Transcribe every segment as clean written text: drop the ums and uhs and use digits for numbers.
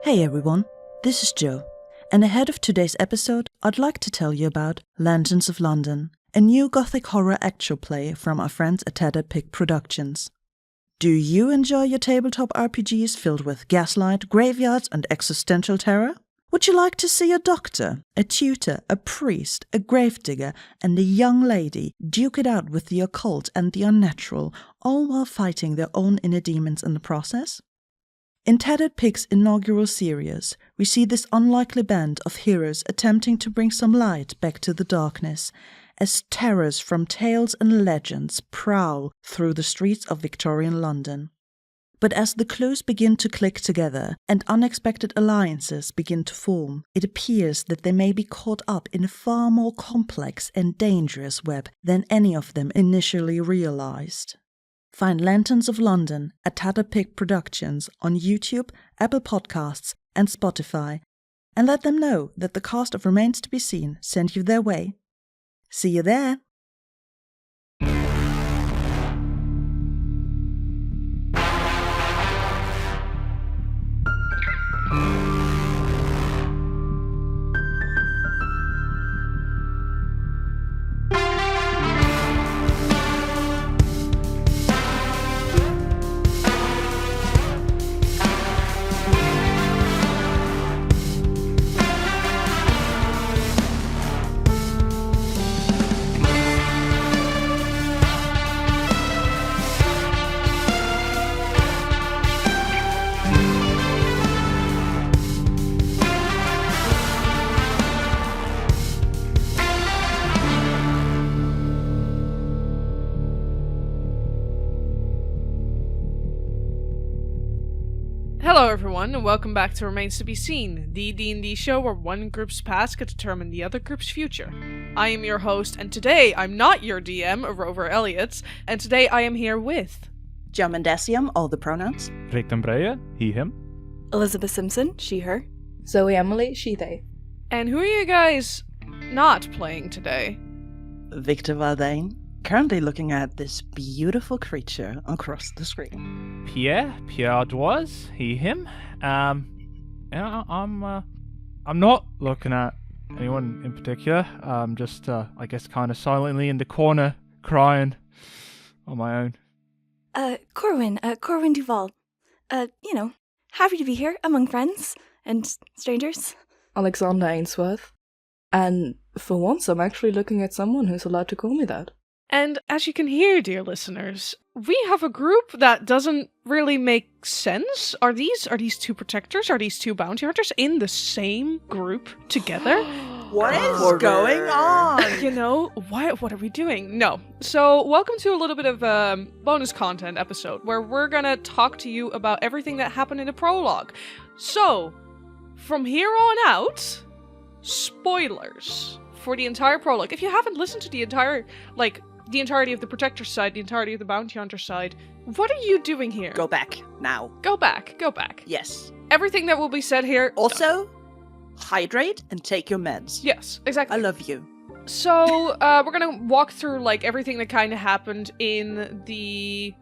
Hey everyone, this is Joe, and ahead of today's episode, I'd like to tell you about Legends of London, a new gothic horror actual play from our friends at Tattered Pig Productions. Do you enjoy your tabletop RPGs filled with gaslight, graveyards, and existential terror? Would you like to see a doctor, a tutor, a priest, a gravedigger, and a young lady duke it out with the occult and the unnatural, all while fighting their own inner demons in the process? In Tattered Pig's inaugural series, we see this unlikely band of heroes attempting to bring some light back to the darkness, as terrors from tales and legends prowl through the streets of Victorian London. But as the clues begin to click together and unexpected alliances begin to form, it appears that they may be caught up in a far more complex and dangerous web than any of them initially realized. Find Lanterns of London at Tattered Pig Productions on YouTube, Apple Podcasts, and Spotify, and let them know that the cast of Remains to be Seen sent you their way. See you there! Hello everyone, and welcome back to Remains to be Seen, the D&D show where one group's past could determine the other group's future. I am your host, and today I'm not your DM, Rover Elliott, and today I am here with... Mendacium, all the pronouns. Breejen, he, him. Elizabeth Simpson, she, her. Zoe Emily, she, they. And who are you guys not playing today? Victor Valdane, currently looking at this beautiful creature across the screen. Pierre Doise, he, him. I'm not looking at anyone in particular. I'm just, I guess, kind of silently in the corner, crying on my own. Corwin Duval. Happy to be here among friends and strangers. Alexander Ainsworth. And for once, I'm actually looking at someone who's allowed to call me that. And as you can hear, dear listeners, we have a group that doesn't really make sense. Are these two protectors? Are these two bounty hunters in the same group together? What is going on? You know, what are we doing? No. So, welcome to a little bit of a bonus content episode where we're gonna talk to you about everything that happened in the prologue. So, from here on out, spoilers for the entire prologue. If you haven't listened to the entirety of the Protector side, the entirety of the Bounty Hunter side, what are you doing here? Go back, now. Go back. Yes. Everything that will be said here... Also, hydrate and take your meds. Yes, exactly. I love you. So, we're gonna walk through, everything that kind of happened in the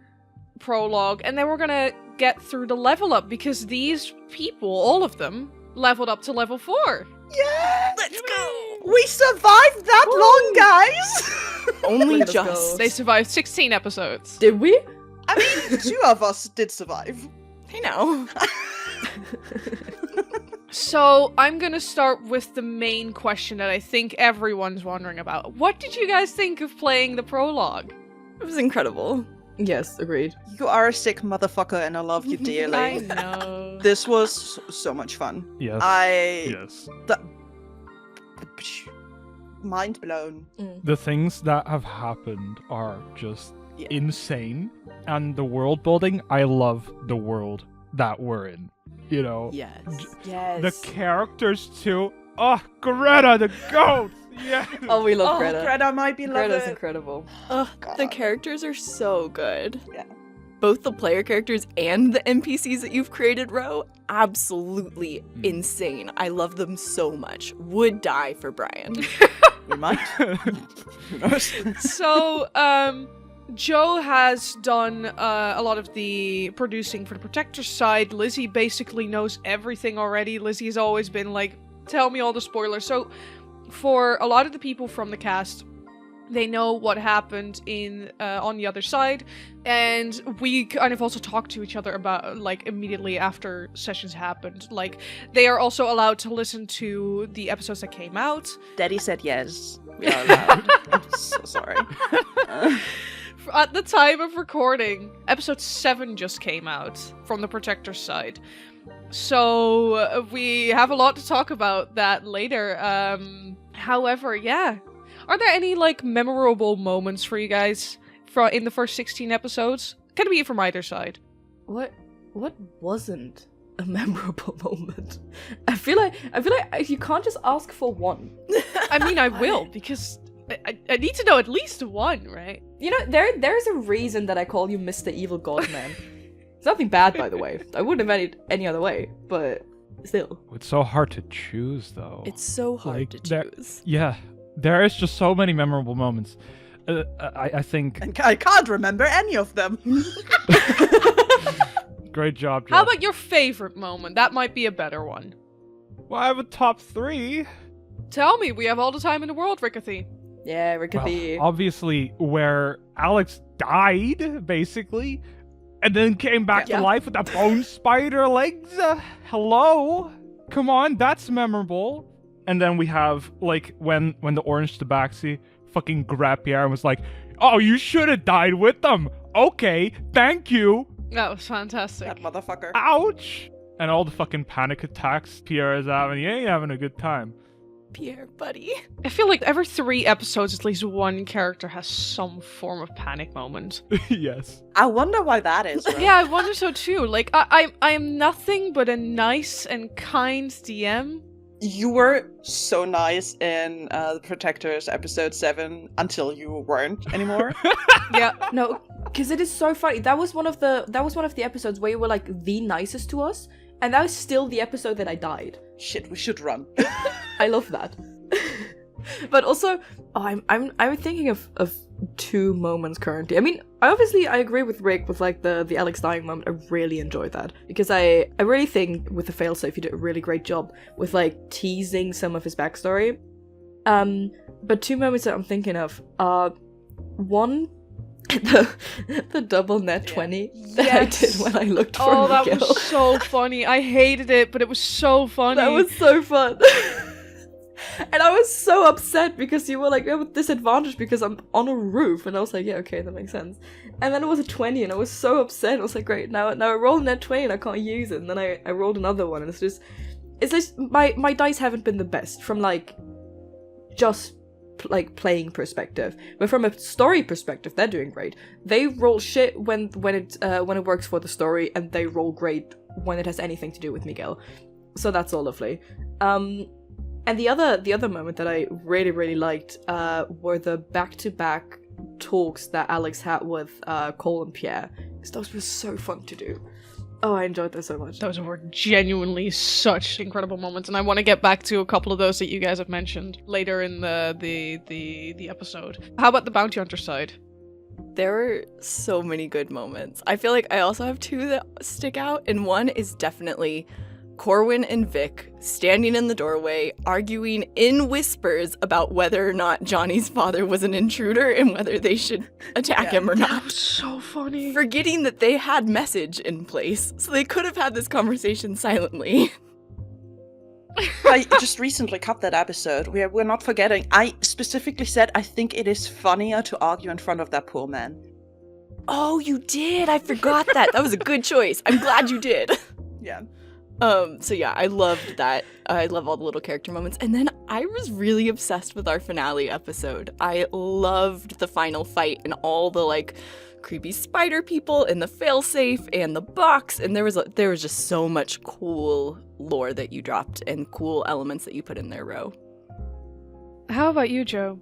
prologue, and then we're gonna get through the level up, because these people, all of them, leveled up to level 4. Yeah! Let's go! We survived that long, guys! Only Let us just. go. They survived 16 episodes. Did we? I mean, 2 of us did survive. I know. So, I'm gonna start with the main question that I think everyone's wondering about. What did you guys think of playing the prologue? It was incredible. Yes, agreed. You are a sick motherfucker and I love you dearly. I know. This was so much fun. Yes. Yes. Mind blown. The things that have happened are just Yeah. insane. And the world building, I love the world that we're in. You know? Yes. Yes. The characters too. Oh, Greta the goat! Yeah. Oh, we love Oh, Greta. Greta might be Greta's loving. incredible. Ugh, the God. characters are so good. Yeah. Both the player characters and the NPCs that you've created, Ro, absolutely insane. I love them so much. Would die for Brian. We might. Who knows? So, Joe has done a lot of the producing for the Protector side. Lizzie basically knows everything already. Lizzie's always been like, tell me all the spoilers. So for a lot of the people from the cast, they know what happened on the other side, and we kind of also talk to each other about, like, immediately after sessions happened. Like, they are also allowed to listen to the episodes that came out. Daddy said yes. We are allowed. I'm so sorry. At the time of recording, episode 7 just came out from the Protector side. So we have a lot to talk about that later. However, yeah. Are there any, like, memorable moments for you guys in the first 16 episodes? Can be from either side. What wasn't a memorable moment? I feel like you can't just ask for one. I mean, I will, because I need to know at least one, right? You know, there's a reason that I call you Mr. Evil Godman. It's nothing bad, by the way. I wouldn't have had it any other way, but still. It's so hard to choose, though. It's so hard to choose. Yeah, there is just so many memorable moments. I think... And I can't remember any of them. Great job, Joe. How about your favorite moment? That might be a better one. Well, I have a top 3. Tell me, we have all the time in the world, Rickethy. Yeah, Rickethy. Well, obviously, where Alex died, basically, and then came back to life with that bone spider legs. Hello? Come on, that's memorable. And then we have, like, when the orange tabaxi fucking grabbed Pierre and was like, oh, you should have died with them. Okay, thank you. That was fantastic. That motherfucker. Ouch. And all the fucking panic attacks Pierre is having. He ain't having a good time. Pierre, buddy. I feel like every 3 episodes, at least one character has some form of panic moment. Yes. I wonder why that is. Right? Yeah, I wonder so too. Like, I am nothing but a nice and kind DM. You were so nice in the Protectors episode 7 until you weren't anymore. Yeah. No, because it is so funny. That was one of the episodes where you were like the nicest to us, and that was still the episode that I died. Shit, we should run. I love that. But also, I'm thinking of 2 moments currently. I mean, I agree with Rick with like the Alex dying moment. I really enjoyed that because I really think with the failsafe you did a really great job with like teasing some of his backstory. But 2 moments that I'm thinking of are one, the double net 20 that I did when I looked for Oh, that Miguel. was so funny. I hated it, but it was so funny. That was so fun. And I was so upset because you were like, you have a disadvantage because I'm on a roof. And I was like, yeah, okay, that makes sense. And then it was a 20 and I was so upset. I was like, great, now I rolled net 20 and I can't use it. And then I rolled another one and it's just my dice haven't been the best from like just like playing perspective. But from a story perspective, they're doing great. They roll shit when it works for the story, and they roll great when it has anything to do with Miguel. So that's all lovely. And the other moment that I really, really liked were the back-to-back talks that Alex had with Cole and Pierre. Because those were so fun to do. Oh, I enjoyed those so much. Those were genuinely such incredible moments, and I want to get back to a couple of those that you guys have mentioned later in the episode. How about the bounty hunter side? There were so many good moments. I feel like I also have 2 that stick out, and one is definitely Corwin and Vic standing in the doorway, arguing in whispers about whether or not Johnny's father was an intruder and whether they should attack him or That not. was so funny. Forgetting that they had message in place, so they could have had this conversation silently. I just recently cut that episode. We're not forgetting. I specifically said I think it is funnier to argue in front of that poor man. Oh, you did? I forgot that. That was a good choice. I'm glad you did. Yeah. So yeah, I loved that. I love all the little character moments. And then I was really obsessed with our finale episode. I loved the final fight and all the like creepy spider people and the failsafe and the box, and there was just so much cool lore that you dropped and cool elements that you put in there, Ro. How about you, Joe?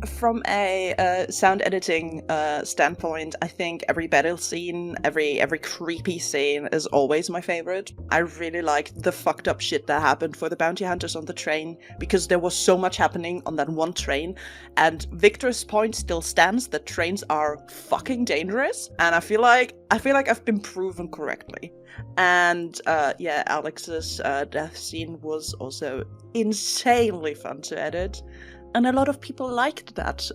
From a sound editing standpoint, I think every battle scene, every creepy scene is always my favorite. I really liked the fucked up shit that happened for the bounty hunters on the train, because there was so much happening on that one train, and Victor's point still stands that trains are fucking dangerous, and I feel like I've been proven correctly. And Alex's death scene was also insanely fun to edit. And a lot of people liked that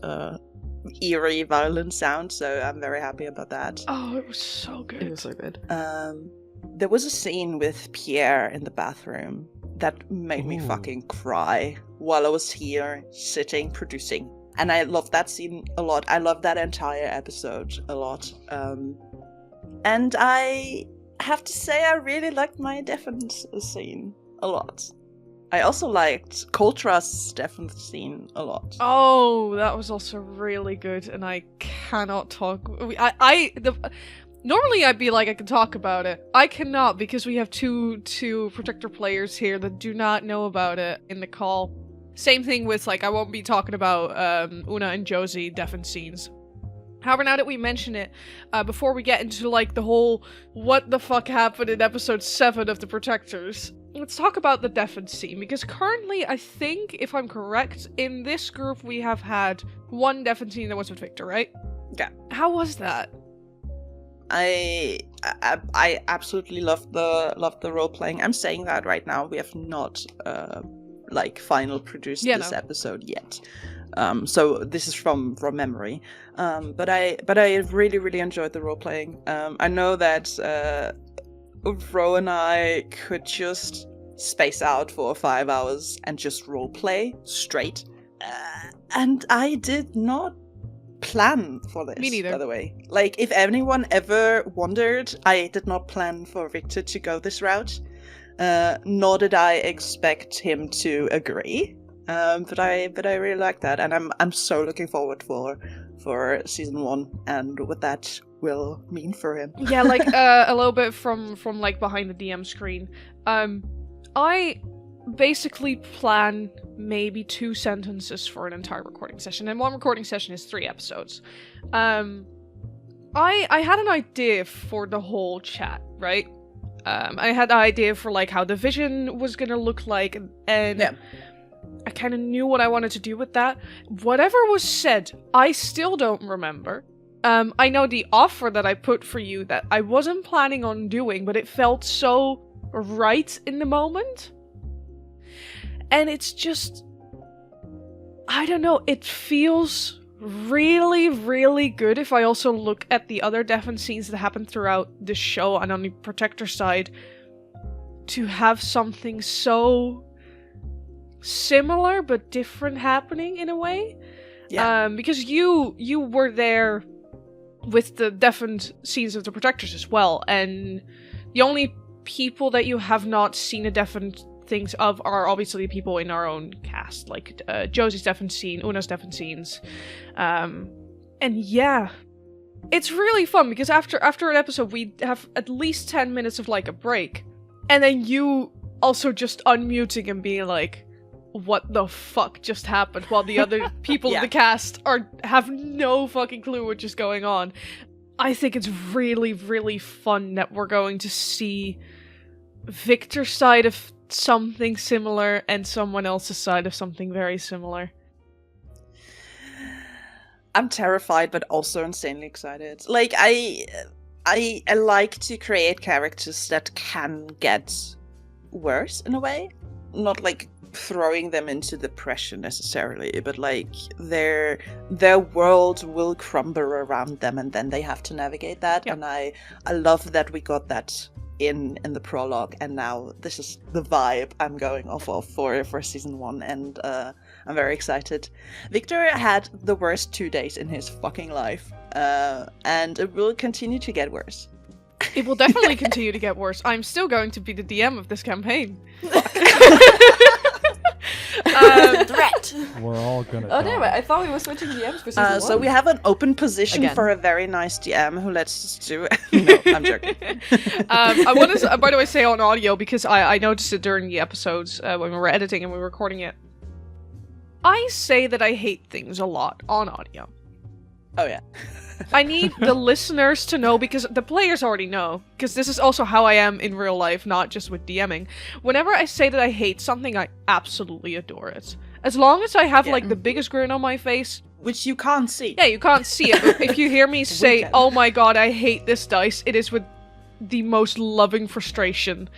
eerie, violent sound, so I'm very happy about that. Oh, it was so good. It was so good. There was a scene with Pierre in the bathroom that made me fucking cry while I was here, sitting, producing. And I loved that scene a lot. I loved that entire episode a lot. And I have to say I really liked my defense scene a lot. I also liked Coltra's defense scene a lot. Oh, that was also really good, and I cannot talk. Normally I'd be like, I can talk about it. I cannot, because we have two Protector players here that do not know about it in the call. Same thing with, like, I won't be talking about Una and Josie defense scenes. However, now that we mention it, before we get into, like, the whole what the fuck happened in episode 7 of the Protectors, let's talk about the defense scene, because currently, I think, if I'm correct, in this group we have had one defense scene that was with Victor, right? Yeah. How was that? I absolutely loved the role playing. I'm saying that right now. We have not final produced this episode yet. So this is from memory. But I really, really enjoyed the role playing. I know that Ro and I could just space out for 5 hours and just roleplay straight. And I did not plan for this, Me neither. by the way. Like, if anyone ever wondered, I did not plan for Victor to go this route. Nor did I expect him to agree. But I really like that, and I'm so looking forward for season 1 and what that will mean for him. Yeah, like a little bit from like behind the DM screen. I basically plan maybe 2 sentences for an entire recording session, and one recording session is 3 episodes. I had an idea for the whole chat, right? I had the idea for like how the vision was gonna look like, and yeah. I kind of knew what I wanted to do with that. Whatever was said, I still don't remember. I know the offer that I put for you that I wasn't planning on doing, but it felt so right in the moment. And it's just, I don't know, it feels really, really good if I also look at the other defense scenes that happen throughout the show and on the Protector side, to have something so similar but different happening in a way. Yeah. Because you were there with the defense scenes of the Protectors as well, and the only people that you have not seen a defense things of are obviously people in our own cast, like Josie's defense scene, Una's defense scenes, and yeah, it's really fun because after an episode we have at least 10 minutes of like a break, and then you also just unmuting and being like, what the fuck just happened, while the other people in the cast have no fucking clue what's just going on. I think it's really, really fun that we're going to see Victor's side of something similar and someone else's side of something very similar. I'm terrified, but also insanely excited. Like, I like to create characters that can get worse in a way. Not like throwing them into depression necessarily, but like their world will crumble around them, and then they have to navigate that. Yep. And I love that we got that in the prologue, and now this is the vibe I'm going off of for season 1, and I'm very excited. Victor had the worst 2 days in his fucking life, and it will continue to get worse. It will definitely continue to get worse. I'm still going to be the DM of this campaign. Threat. We're all gonna Oh, die. damn it. I thought we were switching DMs for season 1. So we have an open position Again. for a very nice DM who lets us do it. No, I'm joking. I want to, by the way, say on audio, because I noticed it during the episodes when we were editing and we were recording it. I say that I hate things a lot on audio. Oh yeah. I need the listeners to know, because the players already know, because this is also how I am in real life, not just with DMing. Whenever I say that I hate something, I absolutely adore it. As long as I have like the biggest grin on my face. Which you can't see. Yeah, you can't see it, but if you hear me say, oh my god, I hate this dice, it is with the most loving frustration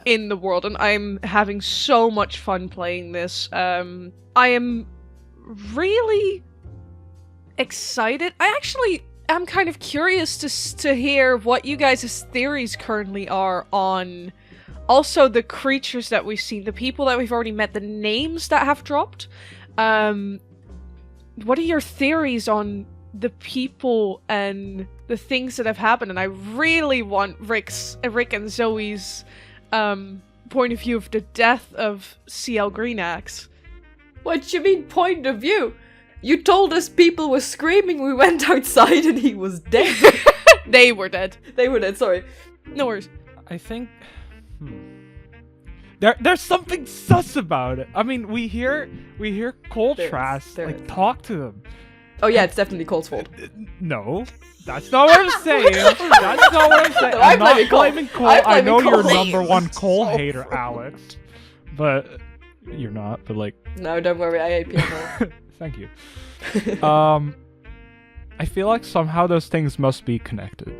in the world, and I'm having so much fun playing this. I am really excited. I'm kind of curious to hear what you guys' theories currently are on also the creatures that we've seen, the people that we've already met, the names that have dropped. What are your theories on the people and the things that have happened? And I really want Rick and Zoe's point of view of the death of CL Greenaxe. What you mean, point of view? You told us people were screaming, we went outside and he was dead. They were dead. They were dead, sorry. No worries. I think... There's something sus about it. I mean, we hear Coltras like talk to them. Oh yeah, it's definitely Cole's fault. No, that's not what I'm saying. That's not what I'm saying. No, I'm not blaming Cole. I know you're Cole. number one Cole hater, Alex. But you're not. But like. No, don't worry. I hate PML. Thank you. I feel like somehow those things must be connected.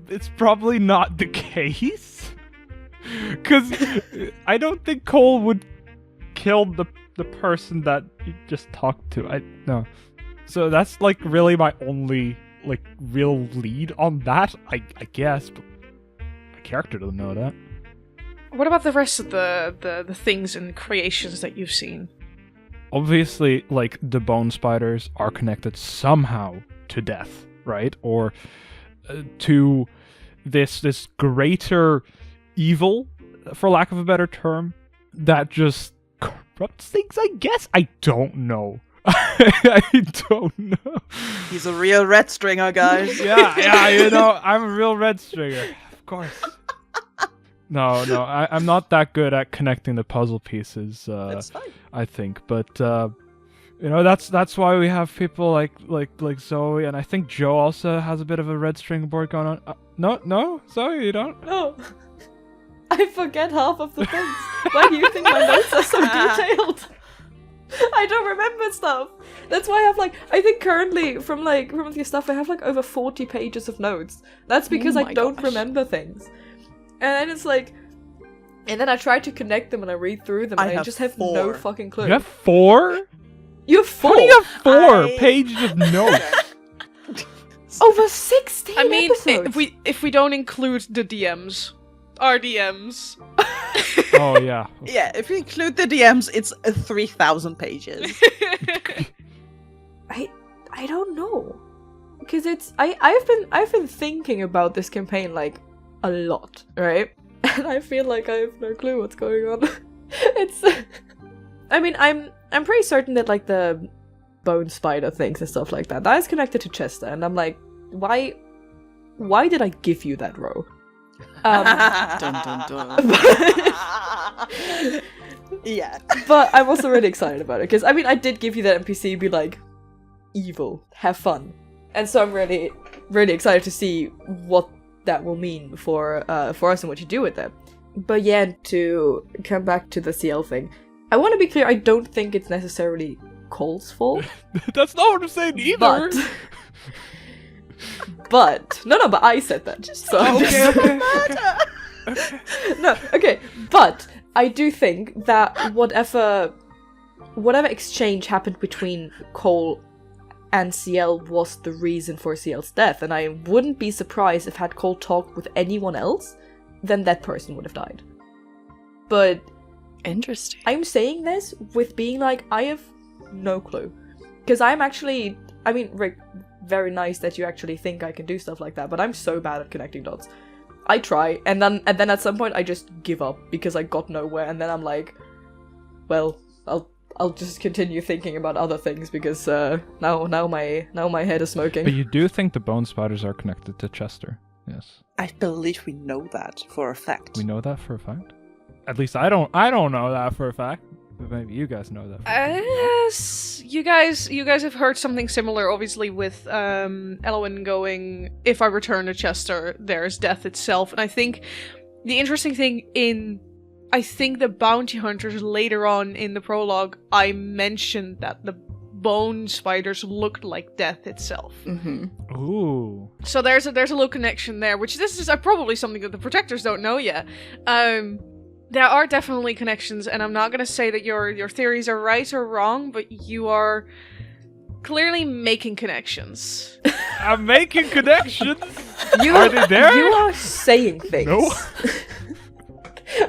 It's probably not the case. Because I don't think Cole would kill the person that you just talked to. No. So that's like really my only like real lead on that, I guess. But my character doesn't know that. What about the rest of the things and creations that you've seen? Obviously, like, the bone spiders are connected somehow to death, right? Or to this greater evil, for lack of a better term, that just corrupts things, I guess? I don't know. I don't know. He's a real red stringer, guys. Yeah, you know, I'm a real red stringer. Of course. No, I'm not that good at connecting the puzzle pieces. That's fine. I think, but you know, that's why we have people like Zoe, and I think Joe also has a bit of a red string board going on. No, Zoe, you don't. No, I forget half of the things. Why do you think my notes are so detailed? I don't remember stuff. That's why I have I think currently from the stuff I have over 40 pages of notes. That's because I don't remember things. And then it's and then I try to connect them and I read through them and I just have 4. no fucking clue. You have 4? You have 4? How do you have 4 pages of notes? Over 16 I mean, episodes. if we don't include the DMs, our DMs. Oh yeah. Yeah, if you include the DMs, it's 3,000 pages. I don't know, because I've been thinking about this campaign a lot, right? And I feel like I have no clue what's going on. I mean, I'm pretty certain that the bone spider things and stuff like that is connected to Chester, and I'm like, why did I give you that row? Dun, dun, dun. Yeah. But I'm also really excited about it, because I mean, I did give you that NPC be evil, have fun, and so I'm really, really excited to see what that will mean for us and what you do with it. But yeah, to come back to the CL thing, I want to be clear, I don't think it's necessarily Cole's fault. That's not what I'm saying either. But I said that. Okay. But I do think that whatever exchange happened between Cole and CL was the reason for CL's death, and I wouldn't be surprised if had Cole talked with anyone else, then that person would have died. But interesting. I'm saying this with being I have no clue. Because I'm actually, I mean, Rick, very nice that you actually think I can do stuff like that, but I'm so bad at connecting dots. I try, and then at some point I just give up because I got nowhere, and then I'm well, I'll just continue thinking about other things because now my head is smoking. But you do think the bone spiders are connected to Chester? Yes. I believe we know that for a fact. We know that for a fact? At least I don't know that for a fact. But maybe you guys know that. You guys have heard something similar, obviously, with Elwyn going, if I return to Chester, there's death itself. And I think the interesting thing the bounty hunters later on in the prologue, I mentioned that the bone spiders looked like death itself. Mm-hmm. Ooh. So there's a little connection there, which this is probably something that the protectors don't know yet. There are definitely connections, and I'm not going to say that your theories are right or wrong, but you are clearly making connections. I'm making connections? Are they there? You are saying things. No.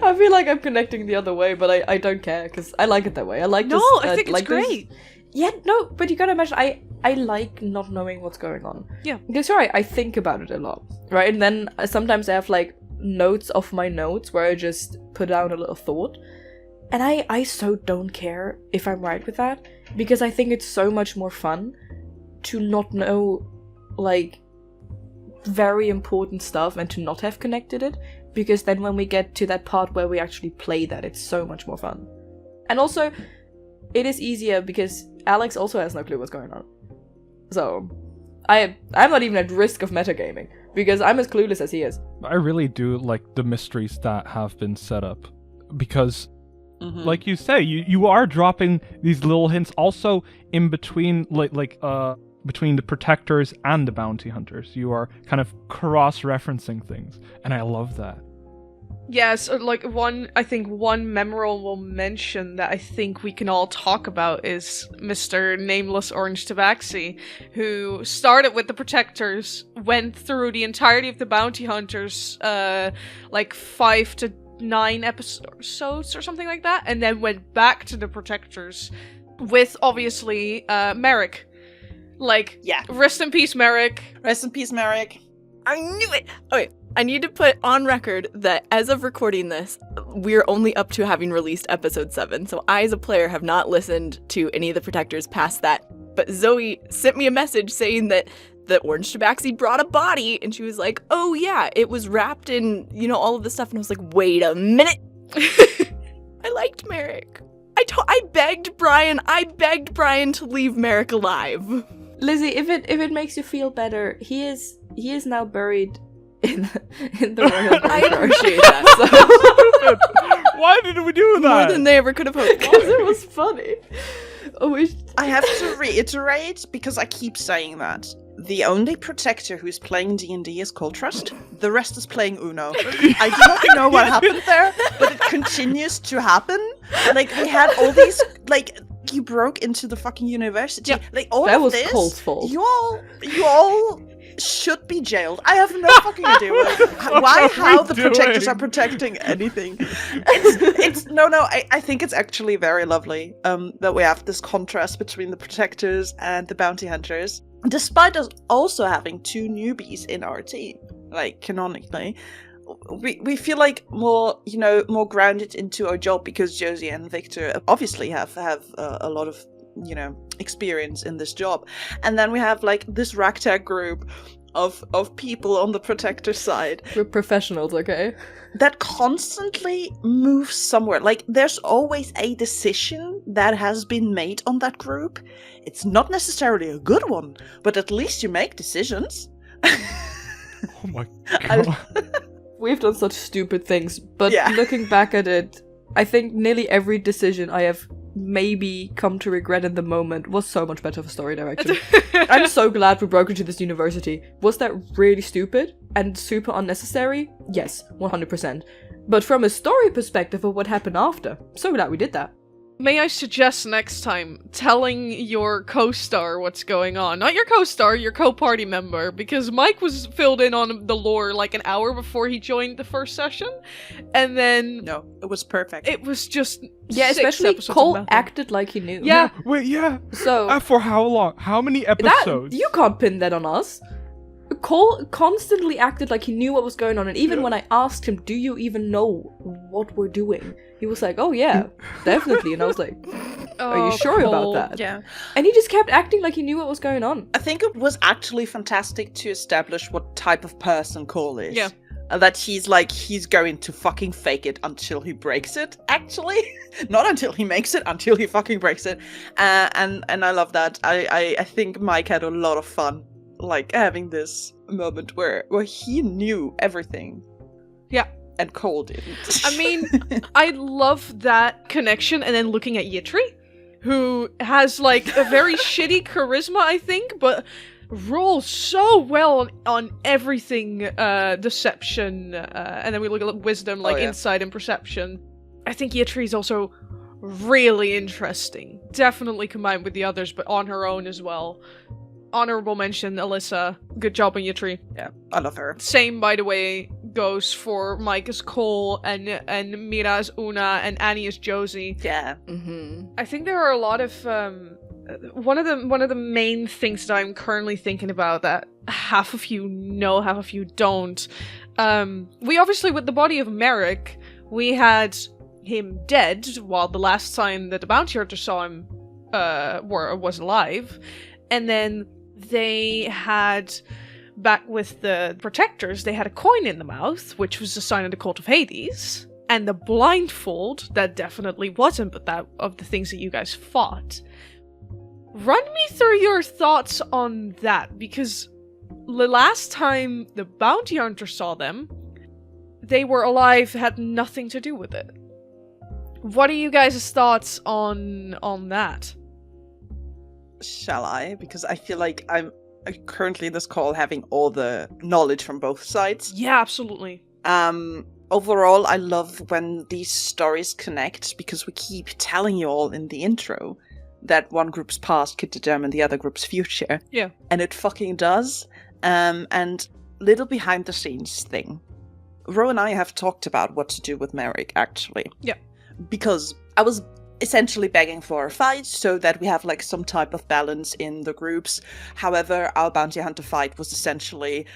I feel like I'm connecting the other way, but I don't care, because I like it that way. I like this. No, I think it's like great. This. Yeah, no, but you gotta imagine, I like not knowing what's going on. Yeah. Because you're right, I think about it a lot, right? And then sometimes I have, like, notes of my notes where I just put down a little thought. And I so don't care if I'm right with that, because I think it's so much more fun to not know, like, very important stuff and to not have connected it, because then when we get to that part where we actually play that, it's so much more fun. And also, it is easier because Alex also has no clue what's going on. So, I'm not even at risk of metagaming, because I'm as clueless as he is. I really do like the mysteries that have been set up, because, like you say, you are dropping these little hints also in between, between the protectors and the bounty hunters. You are kind of cross-referencing things, and I love that. Yes, one memorable mention that I think we can all talk about is Mr. Nameless Orange Tabaxi, who started with the Protectors, went through the entirety of the Bounty Hunters, 5 to 9 episodes or something like that, and then went back to the Protectors with, obviously, Merrick. Rest in peace, Merrick. Rest in peace, Merrick. I knew it! Okay, I need to put on record that as of recording this, we're only up to having released episode 7, so I as a player have not listened to any of the Protectors past that. But Zoe sent me a message saying that the Orange Tabaxi brought a body, and she was like, oh yeah, it was wrapped in, all of this stuff, and I was like, wait a minute! I liked Merrick. I begged Brian to leave Merrick alive. Lizzie, if it makes you feel better, he is now buried in the royal graveyard. I appreciate that. So. Why did we do that? More than they ever could have hoped. Because it was funny. I have to reiterate, because I keep saying that. The only protector who's playing D&D is called Trust. The rest is playing Uno. I do not know what happened there, but it continues to happen. We had all these, you broke into the fucking university. Yeah. All that of was this. Cole's fault. You all should be jailed. I have no fucking idea how the protectors are protecting anything. I think it's actually very lovely that we have this contrast between the protectors and the bounty hunters, despite us also having 2 newbies in our team, canonically. We feel like more grounded into our job, because Josie and Victor obviously have a lot of experience in this job, and then we have this ragtag group of people on the protector side. We're professionals, okay? That constantly moves somewhere. There's always a decision that has been made on that group. It's not necessarily a good one, but at least you make decisions. Oh my god. We've done such stupid things, but Yeah. Looking back at it, I think nearly every decision I have maybe come to regret in the moment was so much better for story direction. I'm so glad we broke into this university. Was that really stupid and super unnecessary? Yes, 100%. But from a story perspective of what happened after, so glad we did that. May I suggest next time telling your co-star what's going on? Not your co-star, your co-party member, because Mike was filled in on the lore an hour before he joined the first session, and then... No, it was perfect. It was just Yeah, 6 especially episodes of Cole nothing. acted like he knew. Yeah. Wait, yeah. So... For how long? How many episodes? You can't pin that on us. Cole constantly acted like he knew what was going on, and even when I asked him, do you even know what we're doing? He was like, oh yeah, definitely. And I was like, are you sure Cole. about that? Yeah. And he just kept acting like he knew what was going on. I think it was actually fantastic to establish what type of person Cole is. Yeah. that he's going to fucking fake it until he breaks it, actually. Not until he makes it, until he fucking breaks it. And I love that. I think Mike had a lot of fun, like, having this moment where he knew everything. Yeah. And Cole didn't. I mean, I love that connection, and then looking at Yitri, who has, like, a very shitty charisma, I think, but rolls so well on everything, deception, and then we look at wisdom, like insight and perception. I think Yitri is also really interesting. Definitely combined with the others, but on her own as well. Honorable mention, Alyssa. Good job on Yitri. Yeah, I love her. Same, by the way, goes for Mike as Cole, and Mira as Una, and Annie as Josie. Yeah. Mm-hmm. I think there are a lot of one of the main things that I'm currently thinking about that half of you know, half of you don't. We obviously, with the body of Merrick, we had him dead, while the last time that the bounty hunter saw him was alive, and then they had, back with the protectors, they had a coin in the mouth, which was a sign of the cult of Hades, and the blindfold, that definitely wasn't, but that of the things that you guys fought. Run me through your thoughts on that, because the last time the bounty hunter saw them, they were alive, had nothing to do with it. What are you guys' thoughts on that? Shall I? Because I feel like I'm currently in this call having all the knowledge from both sides. Yeah, absolutely. Overall, I love when these stories connect, because we keep telling you all in the intro that one group's past could determine the other group's future. Yeah. And it fucking does. And little behind the scenes thing. Ro and I have talked about what to do with Merrick, actually. Yeah. Because I was essentially begging for a fight so that we have, like, some type of balance in the groups. However, our bounty hunter fight was essentially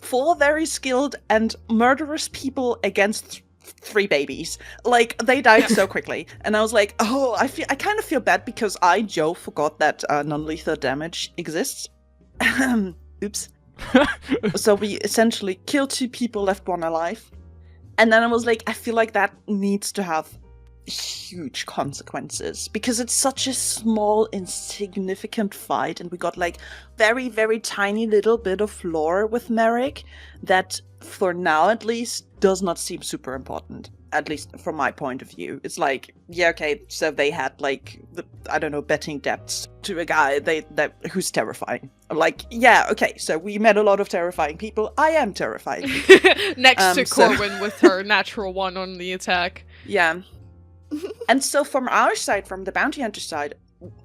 4 very skilled and murderous people against 3 babies. Like, they died so quickly. And I was like, oh, I kind of feel bad, because Joe, forgot that non-lethal damage exists. Oops. So we essentially killed 2 people, left 1 alive. And then I was like, I feel like that needs to have huge consequences, because it's such a small, insignificant fight, and we got, like, very, very tiny little bit of lore with Merrick that, for now at least, does not seem super important. At least from my point of view. It's like, yeah, okay, so they had, like, betting debts to a guy who's terrifying. Like, yeah, okay, so we met a lot of terrifying people. I am terrifying. Next to Corwin with her natural 1 on the attack. Yeah. And so from our side, from the bounty hunter side,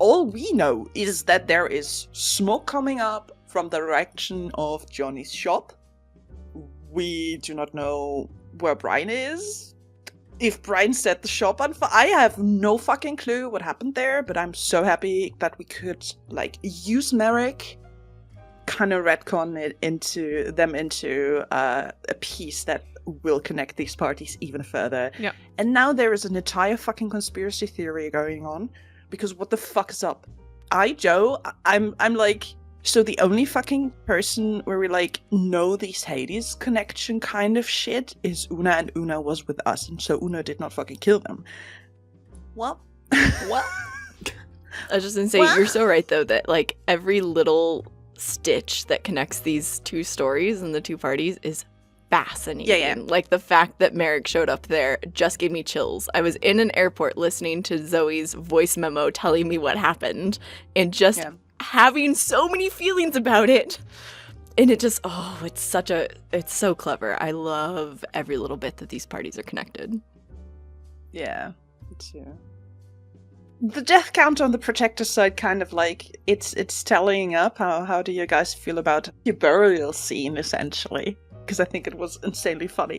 all we know is that there is smoke coming up from the direction of Johnny's shop. We do not know where Brian is. If Brian set the shop on fire, I have no fucking clue what happened there, but I'm so happy that we could, like, use Merrick, kind of retcon it into a piece that will connect these parties even further. Yeah. And now there is an entire fucking conspiracy theory going on, because what the fuck is up? Joe, I'm like, so the only fucking person where we, like, know these Hades connection kind of shit is Una, and Una was with us, and so Una did not fucking kill them. What? What? I was just gonna say, you're so right, though, that, like, every little stitch that connects these 2 stories and the 2 parties is fascinating. Yeah. Like, the fact that Merrick showed up there just gave me chills. I was in an airport listening to Zoe's voice memo telling me what happened, and just having so many feelings about it. And it just, it's so clever. I love every little bit that these parties are connected. Yeah, me too. The death count on the protector side, kind of like, it's tallying up. How do you guys feel about your burial scene, essentially? Because I think it was insanely funny.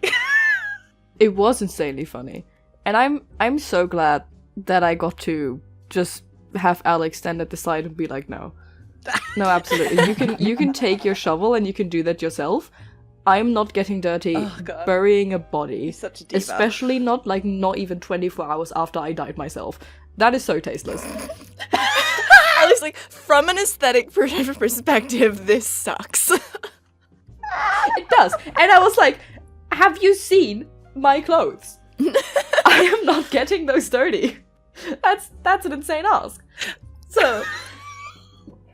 It was insanely funny. And I'm so glad that I got to just have Alex stand at the side and be like, no, absolutely. You can take your shovel and you can do that yourself. I'm not getting dirty burying a body. He's such a diva. Especially not even 24 hours after I died myself. That is so tasteless. Alex, like, from an aesthetic perspective, this sucks. It does. And I was like, have you seen my clothes? I am not getting those dirty. That's an insane ask. So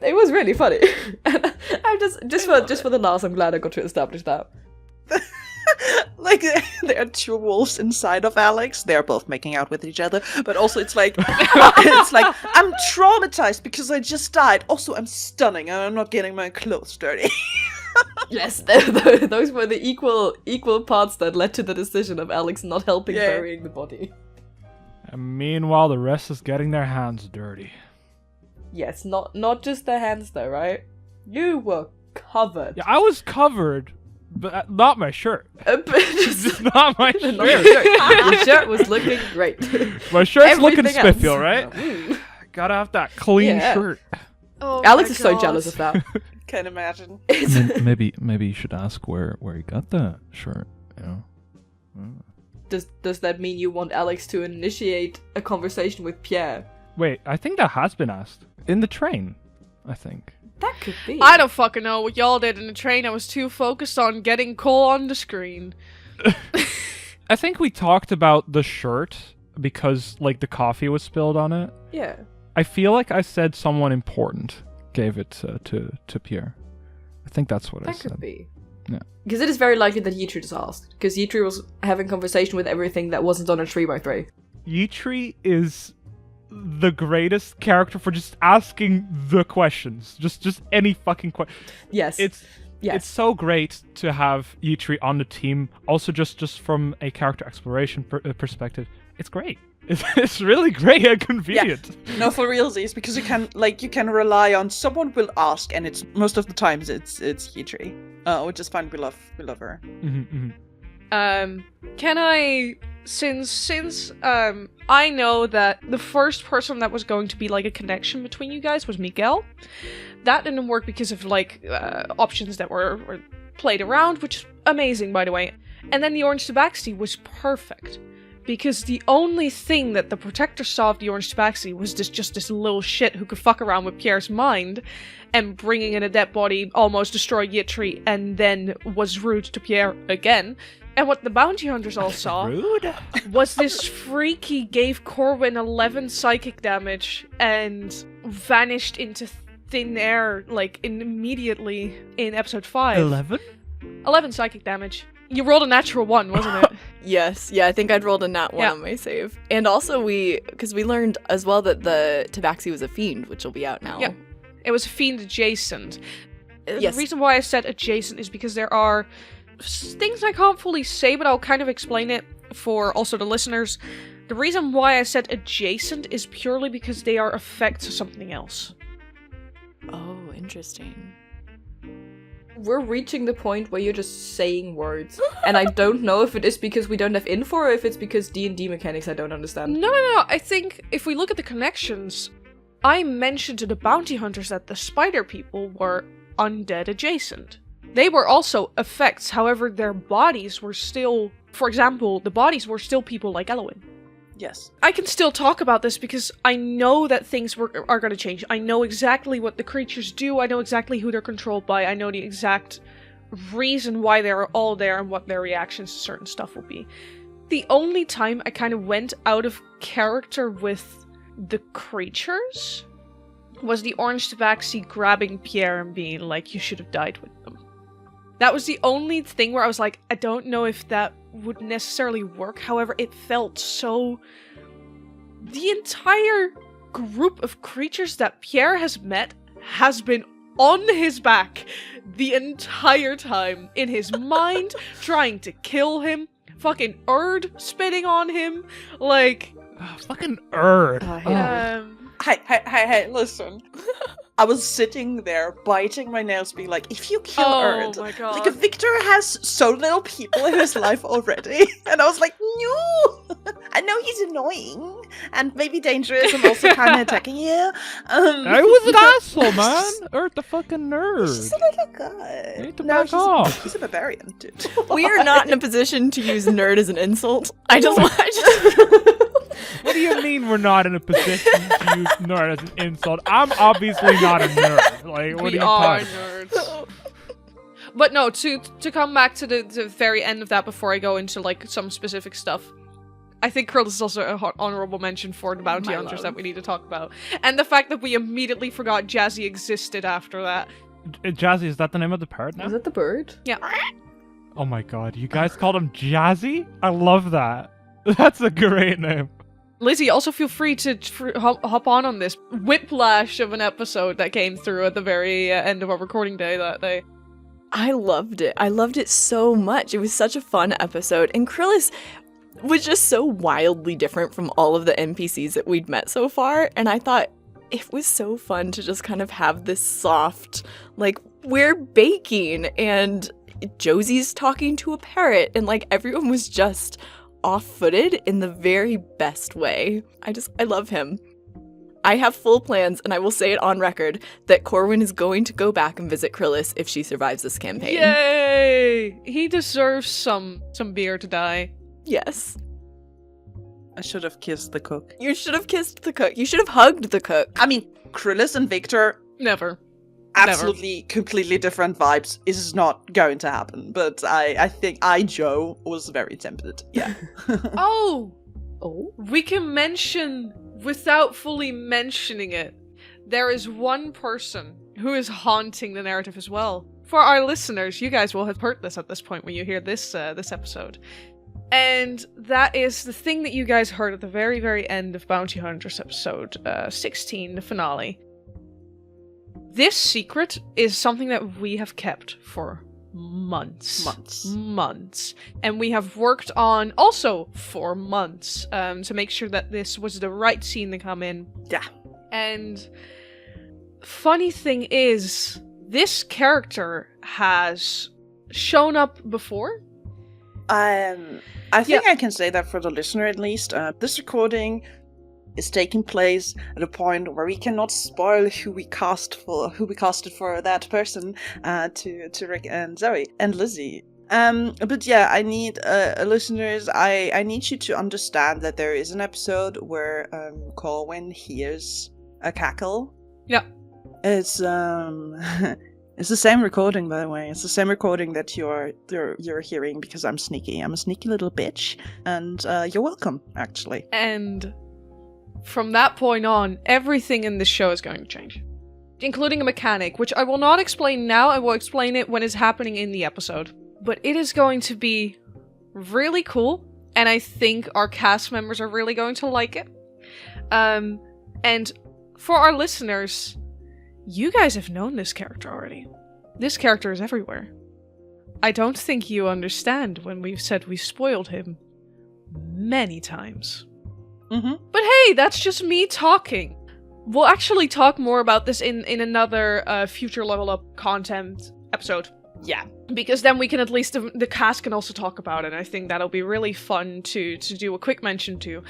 it was really funny. And I'm just for the laughs, I'm glad I got to establish that. Like, there are two wolves inside of Alex. They're both making out with each other, but also it's like, I'm traumatized because I just died. Also, I'm stunning and I'm not getting my clothes dirty. Yes, those were the equal parts that led to the decision of Alex not helping burying the body. And meanwhile, the rest is getting their hands dirty. Yes, not just their hands though, right? You were covered. Yeah, I was covered. But not my shirt. Just not my shirt. Your shirt was looking great. My shirt's Everything looking else. spiffy, right? Gotta have that clean shirt. Oh Alex my is so God. jealous of that. Can't imagine. maybe you should ask where he got that shirt. You know. Does that mean you want Alex to initiate a conversation with Pierre? Wait, I think that has been asked in the train. I think. That could be. I don't fucking know what y'all did in the train. I was too focused on getting Cole on the screen. I think we talked about the shirt because like the coffee was spilled on it. Yeah. I feel like I said someone important gave it to Pierre. I think that's what I That said. could be. Yeah. Because it is very likely that Yitri just asked. Because Yitri was having conversation with everything that wasn't on a 3x3. Yitri is the greatest character for just asking the questions. Just any fucking question. Yes. It's so great to have Yitri on the team. Also, just from a character exploration perspective, it's great. It's really great and convenient. Yeah. No, for realsies, because you can rely on someone will ask, and it's most of the times it's Yitri, which is fine. We love her. Mm-hmm, mm-hmm. Can I, since I know that the first person that was going to be like a connection between you guys was Miguel. That didn't work because of like options that were played around, which is amazing, by the way. And then the orange tabaxi was perfect. Because the only thing that the Protector saw of the Orange Tabaxi was just this little shit who could fuck around with Pierre's mind and bringing in a dead body, almost destroy Yitri, and then was rude to Pierre again. And what the bounty hunters all saw was this freak he gave Corwin 11 psychic damage and vanished into thin air, like, immediately in episode 5. 11 psychic damage. You rolled a natural 1, wasn't it? Yes, yeah, I think I'd rolled a nat 1 on my save. And also because we learned as well that the Tabaxi was a fiend, which will be out now. Yeah. It was fiend adjacent. Yes. The reason why I said adjacent is because there are things I can't fully say, but I'll kind of explain it for also the listeners. The reason why I said adjacent is purely because they are effects of something else. Oh, interesting. We're reaching the point where you're just saying words. And I don't know if it is because we don't have info or if it's because D&D mechanics I don't understand. No. I think if we look at the connections, I mentioned to the bounty hunters that the spider people were undead adjacent. They were also effects, however, their bodies were still... For example, the bodies were still people like Elowin. Yes. I can still talk about this because I know that things are going to change. I know exactly what the creatures do. I know exactly who they're controlled by. I know the exact reason why they're all there and what their reactions to certain stuff will be. The only time I kind of went out of character with the creatures was the orange tabaxi grabbing Pierre and being like, you should have died with them. That was the only thing where I was like, I don't know if that would necessarily work. However, it felt so... The entire group of creatures that Pierre has met has been on his back the entire time. In his mind, trying to kill him. Fucking Erd spitting on him. Like... Fucking Erd. Hey, listen. I was sitting there, biting my nails, being like, if you kill Erd, my God. like, Victor has so little people in his life already. And I was like, no! I know he's annoying, and maybe dangerous, and also kind of attacking you. I was an asshole, man! Erd the fucking nerd. He's just a little guy. You need to No, back off. he's a barbarian, dude. We are not in a position to use nerd as an insult. I just What do you mean we're not in a position to use nerd as an insult? I'm obviously not a nerd. Like, what We are you are talking? nerds. But no, to come back to the very end of that before I go into like some specific stuff. I think Krill is also an honorable mention for the bounty hunters that we need to talk about. And the fact that we immediately forgot Jazzy existed after that. Jazzy, is that the name of the parrot now? Is that the bird? Yeah. Oh my god, you guys called him Jazzy? I love that. That's a great name. Lizzie, also feel free to hop on this whiplash of an episode that came through at the very end of our recording day that day. I loved it. I loved it so much. It was such a fun episode. And Krillis was just so wildly different from all of the NPCs that we'd met so far. And I thought it was so fun to just kind of have this soft, like, we're baking and Josie's talking to a parrot. And like everyone was just off-footed in the very best way. I love him. I have full plans, and I will say it on record, that Corwin is going to go back and visit Krillis if she survives this campaign. Yay! He deserves some beer to die. Yes. I should have kissed the cook. You should have kissed the cook. You should have hugged the cook. I mean, Krillis and Victor, Never. absolutely, completely different vibes. Is not going to happen. But I think Joe, was very tempted. Yeah. Oh! Oh? We can mention, without fully mentioning it, there is one person who is haunting the narrative as well. For our listeners, you guys will have heard this at this point when you hear this episode. And that is the thing that you guys heard at the very, very end of Bounty Hunters episode 16, the finale. This secret is something that we have kept for months. And we have worked on also for months to make sure that this was the right scene to come in. Yeah. And funny thing is, this character has shown up before. I think I can say that for the listener at least. This recording is taking place at a point where we cannot spoil who we casted for that person to Rick and Zoe and Lizzie. But yeah, I need listeners. I need you to understand that there is an episode where Corwin hears a cackle. Yeah, it's It's the same recording, by the way. It's the same recording that you're hearing because I'm sneaky. I'm a sneaky little bitch, and you're welcome, actually. And from that point on, everything in this show is going to change, including a mechanic, which I will not explain now. I will explain it when it's happening in the episode. But it is going to be really cool, and I think our cast members are really going to like it. And for our listeners, you guys have known this character already. This character is everywhere. I don't think you understand when we've said we spoiled him many times. Mm-hmm. But hey, that's just me talking. We'll actually talk more about this in another future Level Up content episode. Yeah. Because then we can at least, the cast can also talk about it. I think that'll be really fun to do a quick mention to.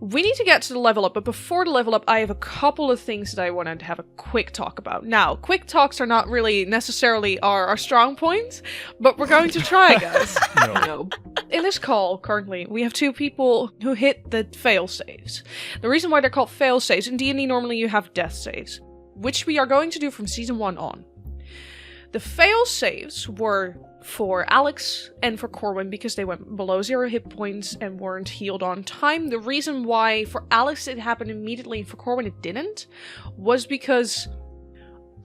We need to get to the level up, but before the level up, I have a couple of things that I wanted to have a quick talk about. Now, quick talks are not really necessarily our strong point, but we're going to try, guys. No. In this call, currently, we have two people who hit the fail saves. The reason why they're called fail saves, in D&D normally you have death saves, which we are going to do from Season 1 on. The fail saves were for Alex and for Corwin because they went below 0 hit points and weren't healed on time. The reason why for Alex it happened immediately and for Corwin it didn't was because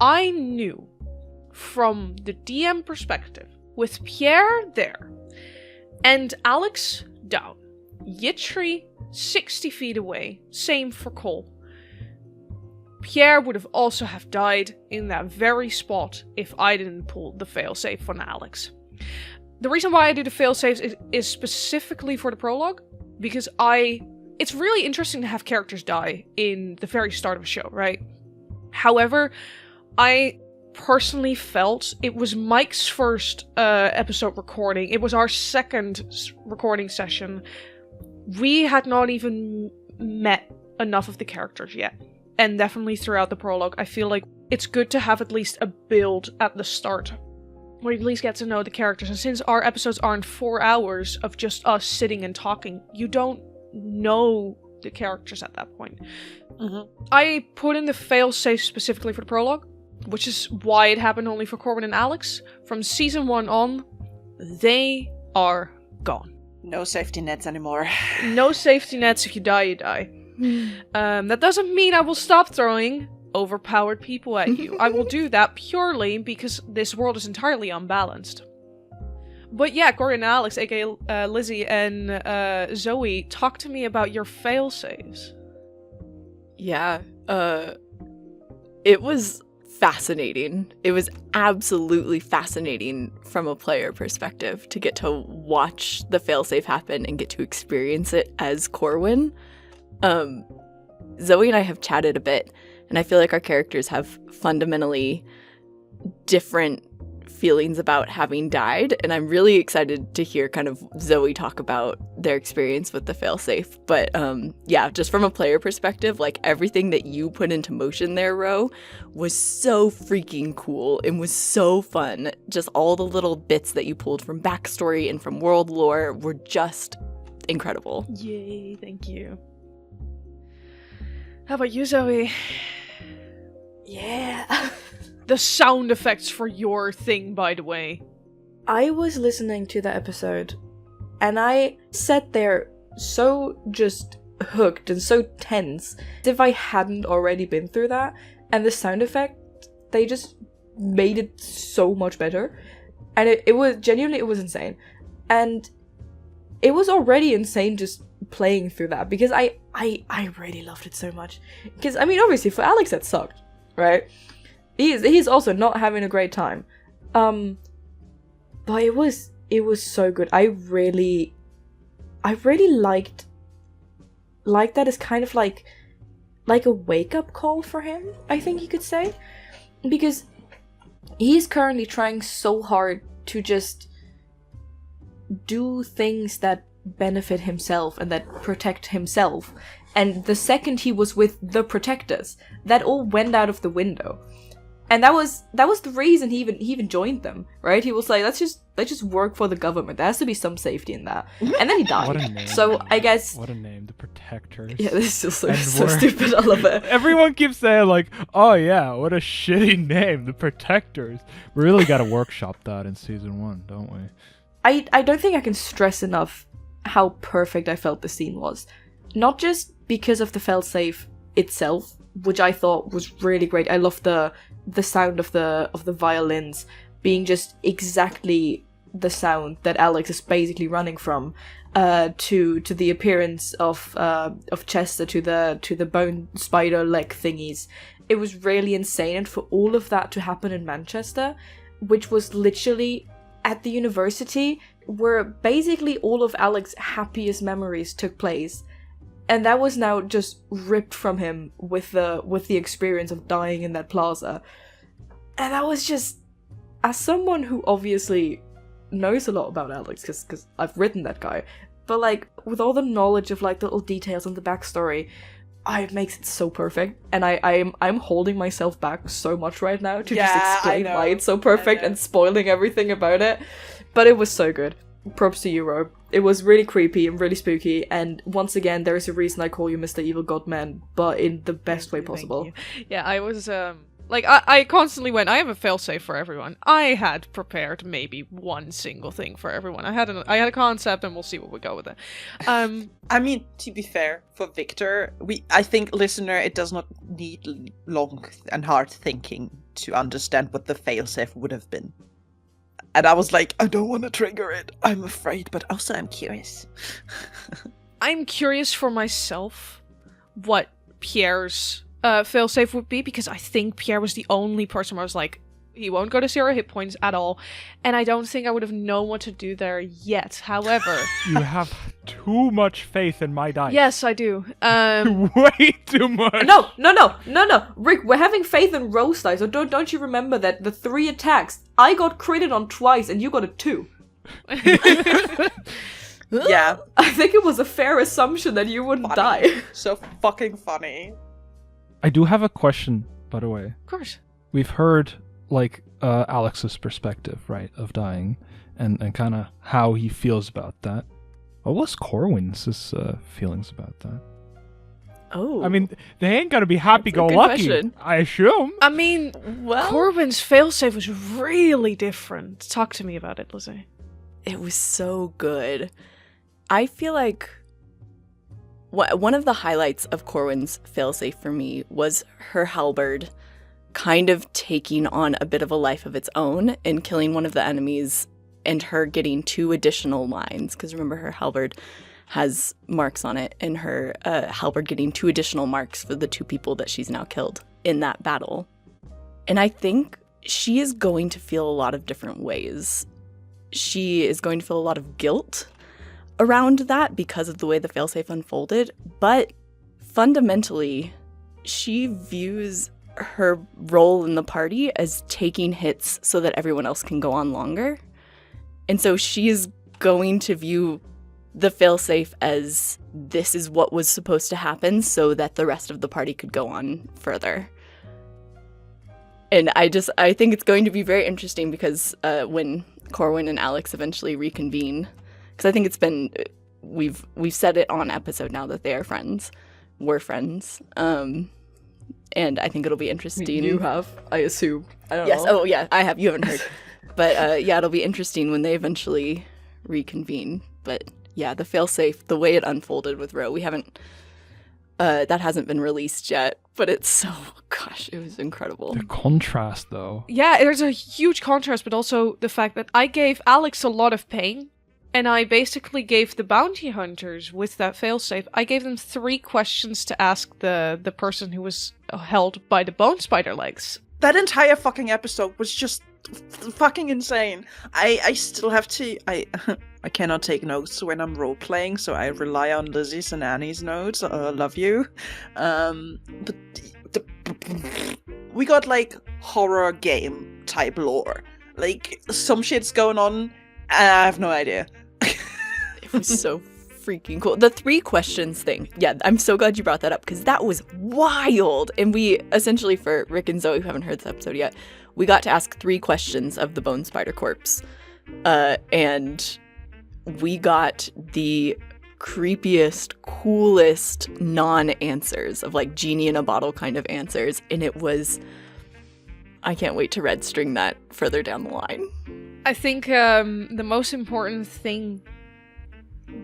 I knew from the DM perspective, with Pierre there and Alex down, Yitri 60 feet away, same for Cole, Pierre would have also have died in that very spot if I didn't pull the failsafe on Alex. The reason why I do the failsafes is specifically for the prologue, because it's really interesting to have characters die in the very start of a show, right? However, I personally felt it was Mike's first episode recording. It was our second recording session. We had not even met enough of the characters yet. And definitely throughout the prologue, I feel like it's good to have at least a build at the start, where you at least get to know the characters. And since our episodes aren't 4 hours of just us sitting and talking, you don't know the characters at that point. Mm-hmm. I put in the failsafe specifically for the prologue, which is why it happened only for Corwin and Alex, from season 1 on, they are gone. No safety nets anymore. No safety nets. If you die, you die. That doesn't mean I will stop throwing overpowered people at you. I will do that purely because this world is entirely unbalanced. But yeah, Corey and Alex, aka Lizzie and Zoe, talk to me about your failsafes. Yeah, it was fascinating. It was absolutely fascinating from a player perspective to get to watch the failsafe happen and get to experience it as Corwin. Zoe and I have chatted a bit, and I feel like our characters have fundamentally different feelings about having died, and I'm really excited to hear kind of Zoe talk about their experience with the failsafe. But yeah, just from a player perspective, like everything that you put into motion there, Ro, was so freaking cool and was so fun. Just all the little bits that you pulled from backstory and from world lore were just incredible. Yay, thank you. How about you, Zoe? Yeah. The sound effects for your thing, by the way. I was listening to the episode, and I sat there so just hooked and so tense, as if I hadn't already been through that. And the sound effect, they just made it so much better. And it was genuinely, it was insane. And it was already insane just playing through that, because I really loved it so much. Because, I mean, obviously for Alex that sucked, right? He's also not having a great time. But it was so good. I really liked that as kind of like a wake-up call for him, I think you could say. Because he's currently trying so hard to just do things that benefit himself and that protect himself. And the second he was with the Protectors, that all went out of the window. And that was the reason he even joined them, right? He was like, let's just work for the government. There has to be some safety in that. And then he died. What a name. So I guess, What a name, the Protectors. yeah, this is so And stupid. I love it. Everyone keeps saying like, oh yeah, what a shitty name, the Protectors. We really gotta workshop that in season 1, don't we? I don't think I can stress enough how perfect I felt the scene was. Not just because of the failsafe itself, which I thought was really great. I loved the sound of the violins being just exactly the sound that Alex is basically running from, to the appearance of Chester, to the bone spider leg thingies. It was really insane, and for all of that to happen in Manchester, which was literally at the university where basically all of Alex's happiest memories took place. And that was now just ripped from him with the experience of dying in that plaza. And that was just, as someone who obviously knows a lot about Alex, because I've written that guy, but like with all the knowledge of like the little details and the backstory, it makes it so perfect. And I'm holding myself back so much right now to just explain why it's so perfect and spoiling everything about it. But it was so good. Props to you, Rob. It was really creepy and really spooky, and once again, there is a reason I call you Mr. Evil Godman, but in the best way possible. Yeah, I was, I constantly went, I have a failsafe for everyone. I had prepared maybe one single thing for everyone. I had a concept, and we'll see what we go with it. I mean, to be fair, for Victor, I think, listener, it does not need long and hard thinking to understand what the failsafe would have been. And I was like, I don't want to trigger it. I'm afraid, but also I'm curious. I'm curious for myself what Pierre's failsafe would be, because I think Pierre was the only person where I was like, he won't go to 0 hit points at all. And I don't think I would have known what to do there yet. However... You have too much faith in my dice. Yes, I do. Way too much. No. Rick, we're having faith in Rose dice, so don't you remember that the 3 attacks, I got critted on twice and you got a 2. Yeah. I think it was a fair assumption that you wouldn't die. So fucking funny. I do have a question, by the way. Of course. We've heard, like, Alex's perspective, right, of dying, and kind of how he feels about that. What was Corwin's feelings about that? Oh. I mean, they ain't gonna be happy-go-lucky, question. I assume. I mean, well, Corbin's failsafe was really different. Talk to me about it, Lizzie. it was so good. I feel like one of the highlights of Corwin's failsafe for me was her halberd kind of taking on a bit of a life of its own and killing one of the enemies, and her getting 2 additional lines. Because remember, her halberd has marks on it, and her halberd getting 2 additional marks for the 2 people that she's now killed in that battle. And I think she is going to feel a lot of different ways. She is going to feel a lot of guilt around that because of the way the failsafe unfolded, but fundamentally, she views her role in the party as taking hits so that everyone else can go on longer. And so she is going to view the failsafe as this is what was supposed to happen so that the rest of the party could go on further. And I think it's going to be very interesting because when Corwin and Alex eventually reconvene, because I think it's been, we've said it on episode now that they are friends. We're friends. And I think it'll be interesting. I mean, you have, I assume. I don't Yes, know. oh yeah, I have. You haven't heard. But yeah, it'll be interesting when they eventually reconvene. But yeah, the failsafe, the way it unfolded with Ro, we haven't, that hasn't been released yet. But it's so, gosh, it was incredible. The contrast, though. Yeah, there's a huge contrast, but also the fact that I gave Alex a lot of pain, and I basically gave the bounty hunters with that failsafe, I gave them 3 questions to ask the person who was held by the bone spider legs. That entire fucking episode was just fucking insane. I still have to. I cannot take notes when I'm role playing, so I rely on Lizzie's and Annie's notes. Love you. But we got like horror game type lore. Like some shit's going on, and I have no idea. It was so freaking cool. The 3 questions thing. Yeah, I'm so glad you brought that up because that was wild. And we essentially, for Rick and Zoe who haven't heard this episode yet, we got to ask 3 questions of the bone spider corpse. And we got the creepiest, coolest non-answers of like genie in a bottle kind of answers. And it was, I can't wait to red string that further down the line. I think the most important thing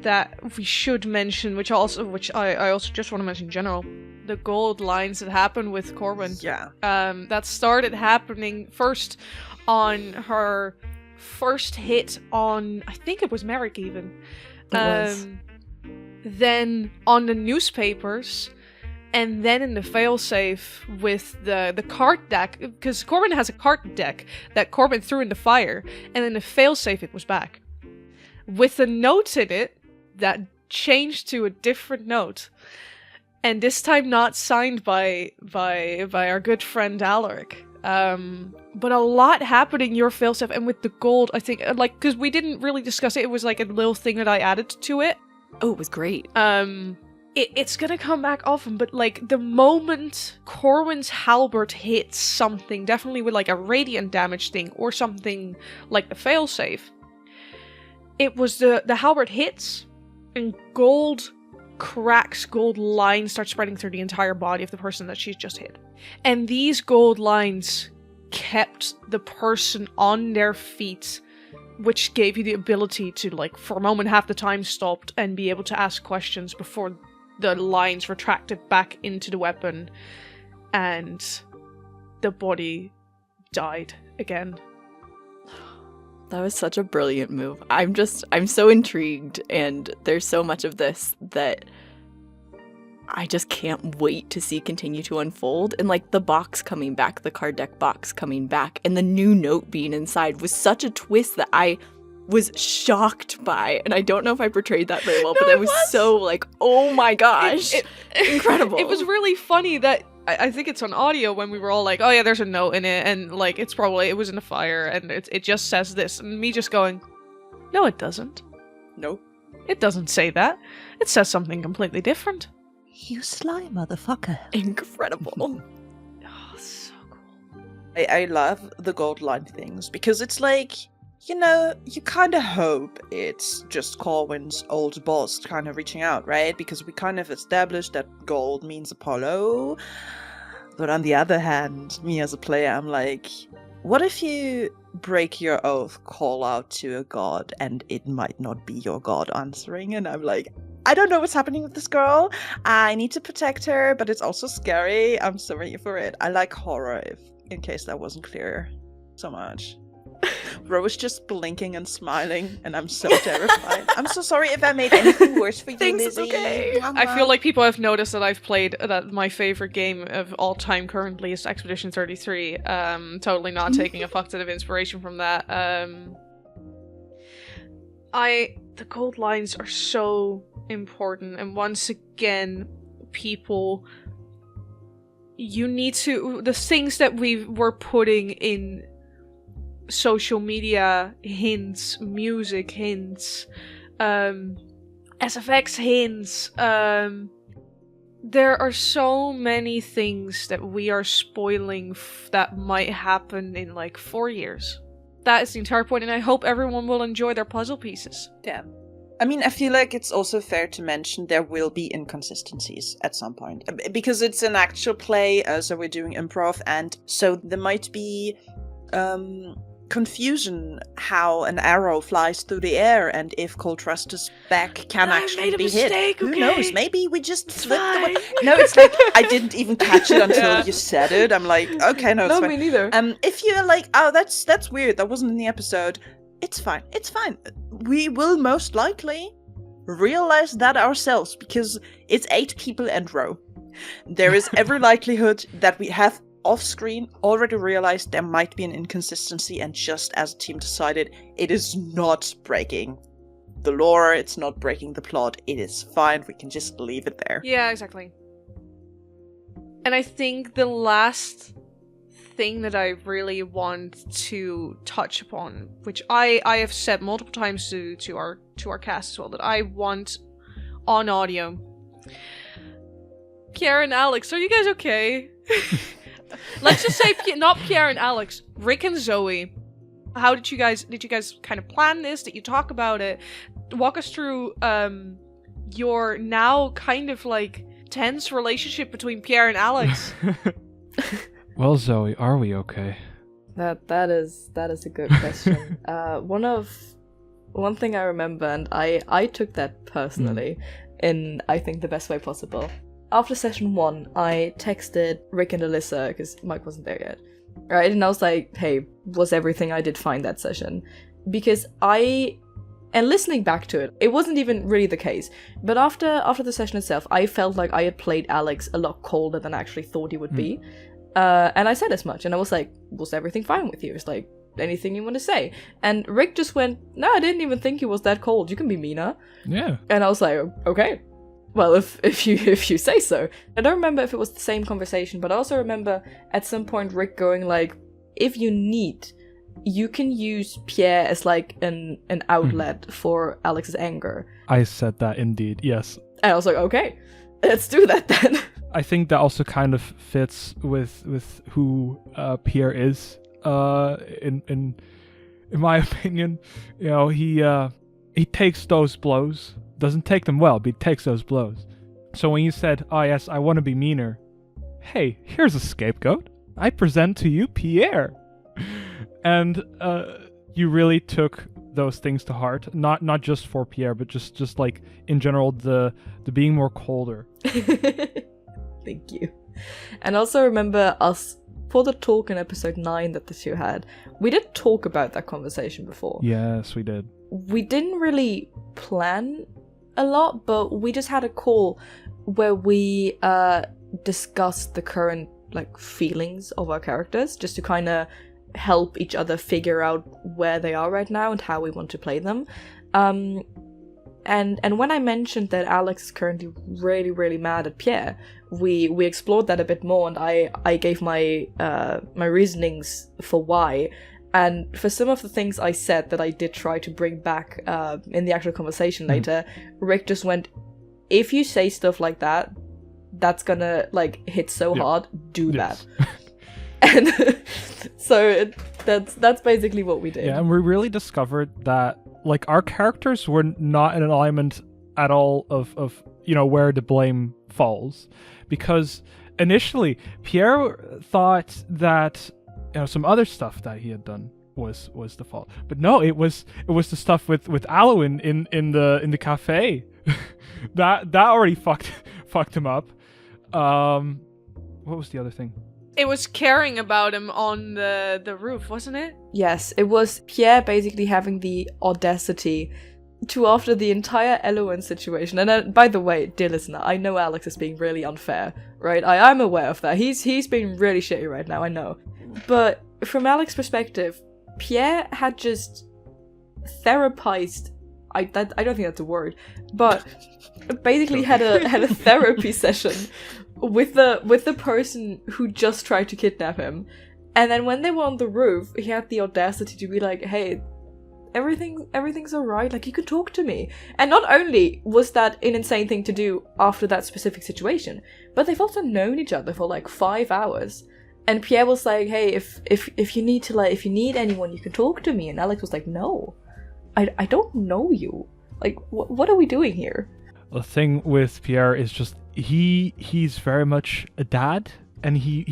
that we should mention, which I also just want to mention in general, the gold lines that happened with Corwin. Yeah. That started happening first on her first hit on, I think it was Merrick even. It was. Then on the newspapers, and then in the failsafe with the card deck, because Corbin has a card deck that Corbin threw in the fire, and in the failsafe it was back with a note in it that changed to a different note, and this time not signed by our good friend Alaric. But a lot happened in your failsafe, and with the gold, I think, like, because we didn't really discuss it, it was like a little thing that I added to it. Oh, it was great. It's gonna come back often, but like the moment Corwin's halberd hits something, definitely with like a radiant damage thing or something like the failsafe, it was the halberd hits and gold cracks, gold lines start spreading through the entire body of the person that she's just hit. And these gold lines kept the person on their feet, which gave you the ability to, like, for a moment have the time stopped and be able to ask questions before the lines retracted back into the weapon and the body died again. That was such a brilliant move. I'm so intrigued, and there's so much of this that I just can't wait to see continue to unfold. And like the box coming back, the card deck box coming back, and the new note being inside was such a twist that I was shocked by. And I don't know if I portrayed that very well, but I was so like, oh my gosh, incredible. It was really funny that I think it's on audio when we were all like, oh yeah, there's a note in it, and like it was in the fire, and it just says this, and me just going, no, it doesn't. Nope. It doesn't say that. It says something completely different. You sly motherfucker. Incredible. Oh, so cool. I love the gold line things because it's like you kind of hope it's just Corwin's old boss kind of reaching out, right? Because we kind of established that gold means Apollo. But on the other hand, me as a player, I'm like, what if you break your oath, call out to a god, and it might not be your god answering? And I'm like, I don't know what's happening with this girl. I need to protect her, but it's also scary. I'm so ready for it. I like horror, in case that wasn't clear so much. Ro is just blinking and smiling, and I'm so terrified. I'm so sorry if I made anything worse for you, Thanks, Lizzie. it's okay. I feel like people have noticed that I've played that my favorite game of all time currently is Expedition 33. Totally not taking a fuck ton of inspiration from that. The gold lines are so important, and once again, people, you need to, the things that we were putting in social media hints, music hints, SFX hints, there are so many things that we are spoiling that might happen in like 4 years. That is the entire point, and I hope everyone will enjoy their puzzle pieces. Yeah. I mean, I feel like it's also fair to mention there will be inconsistencies at some point. Because it's an actual play, so we're doing improv, and so there might be confusion how an arrow flies through the air, and if Coltruster's back can actually be hit. Who knows? Maybe we just flipped the way. No, it's like, I didn't even catch it until you said it. I'm like, okay, no, it's No, fine. me neither. If you're like, oh, that's weird, that wasn't in the episode, it's fine. We will most likely realize that ourselves, because it's 8 people and Ro. There is every likelihood that we have off-screen already realized there might be an inconsistency, and just as a team decided, it is not breaking the lore, it's not breaking the plot, it is fine, we can just leave it there. Yeah, exactly. And I think the last thing that I really want to touch upon, which I have said multiple times to our cast as well, that I want on audio. Pierre and Alex, are you guys okay? Let's just say not Pierre and Alex, Rick and Zoe. How did you guys kind of plan this? Did you talk about it? Walk us through your now kind of like tense relationship between Pierre and Alex. Well, Zoe, are we okay? That is a good question. One thing I remember, and I took that personally in, I think, the best way possible. After session 1, I texted Rick and Alyssa, because Mike wasn't there yet, right? And I was like, hey, was everything I did fine that session? Because and listening back to it, it wasn't even really the case. But after the session itself, I felt like I had played Alex a lot colder than I actually thought he would be. And I said as much, and I was like, was everything fine with you? It's like, anything you want to say? And Rick just went, no, I didn't even think he was that cold. You can be meaner. Yeah. And I was like, okay. Well, if you say so. I don't remember if it was the same conversation, but I also remember at some point Rick going like, if you need, you can use Pierre as like an outlet for Alex's anger. I said that indeed, yes. And I was like, okay, let's do that then. I think that also kind of fits with who Pierre is. In my opinion, you know, he takes those blows. Doesn't take them well, but he takes those blows. So when you said, oh yes, I want to be meaner, hey, here's a scapegoat. I present to you Pierre. And you really took those things to heart. Not just for Pierre, but just like in general, the being more colder. Thank you. And also remember us, for the talk in episode 9 that the two had, we did talk about that conversation before. Yes, we did. We didn't really plan a lot, but we just had a call where we discussed the current like feelings of our characters, just to kind of help each other figure out where they are right now and how we want to play them. And when I mentioned that Alex is currently really, really mad at Pierre, we explored that a bit more, and I gave my my reasonings for why. And for some of the things I said that I did try to bring back in the actual conversation later, Rick just went, if you say stuff like that, that's gonna like hit so hard, do yes. that. And so that's basically what we did. Yeah, and we really discovered that like our characters were not in alignment at all of where the blame falls, because initially Pierre thought that some other stuff that he had done was the fault, but no, it was the stuff with Aloe in the cafe that already fucked him up. What was the other thing? It was caring about him on the roof, wasn't it? Yes, it was Pierre basically having the audacity to, after the entire Elowen situation, and by the way, dear listener, I know Alex is being really unfair, right? I'm aware of that. He's being really shitty right now, I know. But from Alex's perspective, Pierre had just therapized. I don't think that's a word, but basically had a therapy session with the person who just tried to kidnap him. And then when they were on the roof, he had the audacity to be like, hey, everything's alright, like, you can talk to me. And not only was that an insane thing to do after that specific situation, but they've also known each other for like 5 hours. And Pierre was like, hey, if you need to, like, if you need anyone, you can talk to me. And Alex was like, no, I don't know you. Like, what are we doing here? The thing with Pierre is just he's very much a dad, and he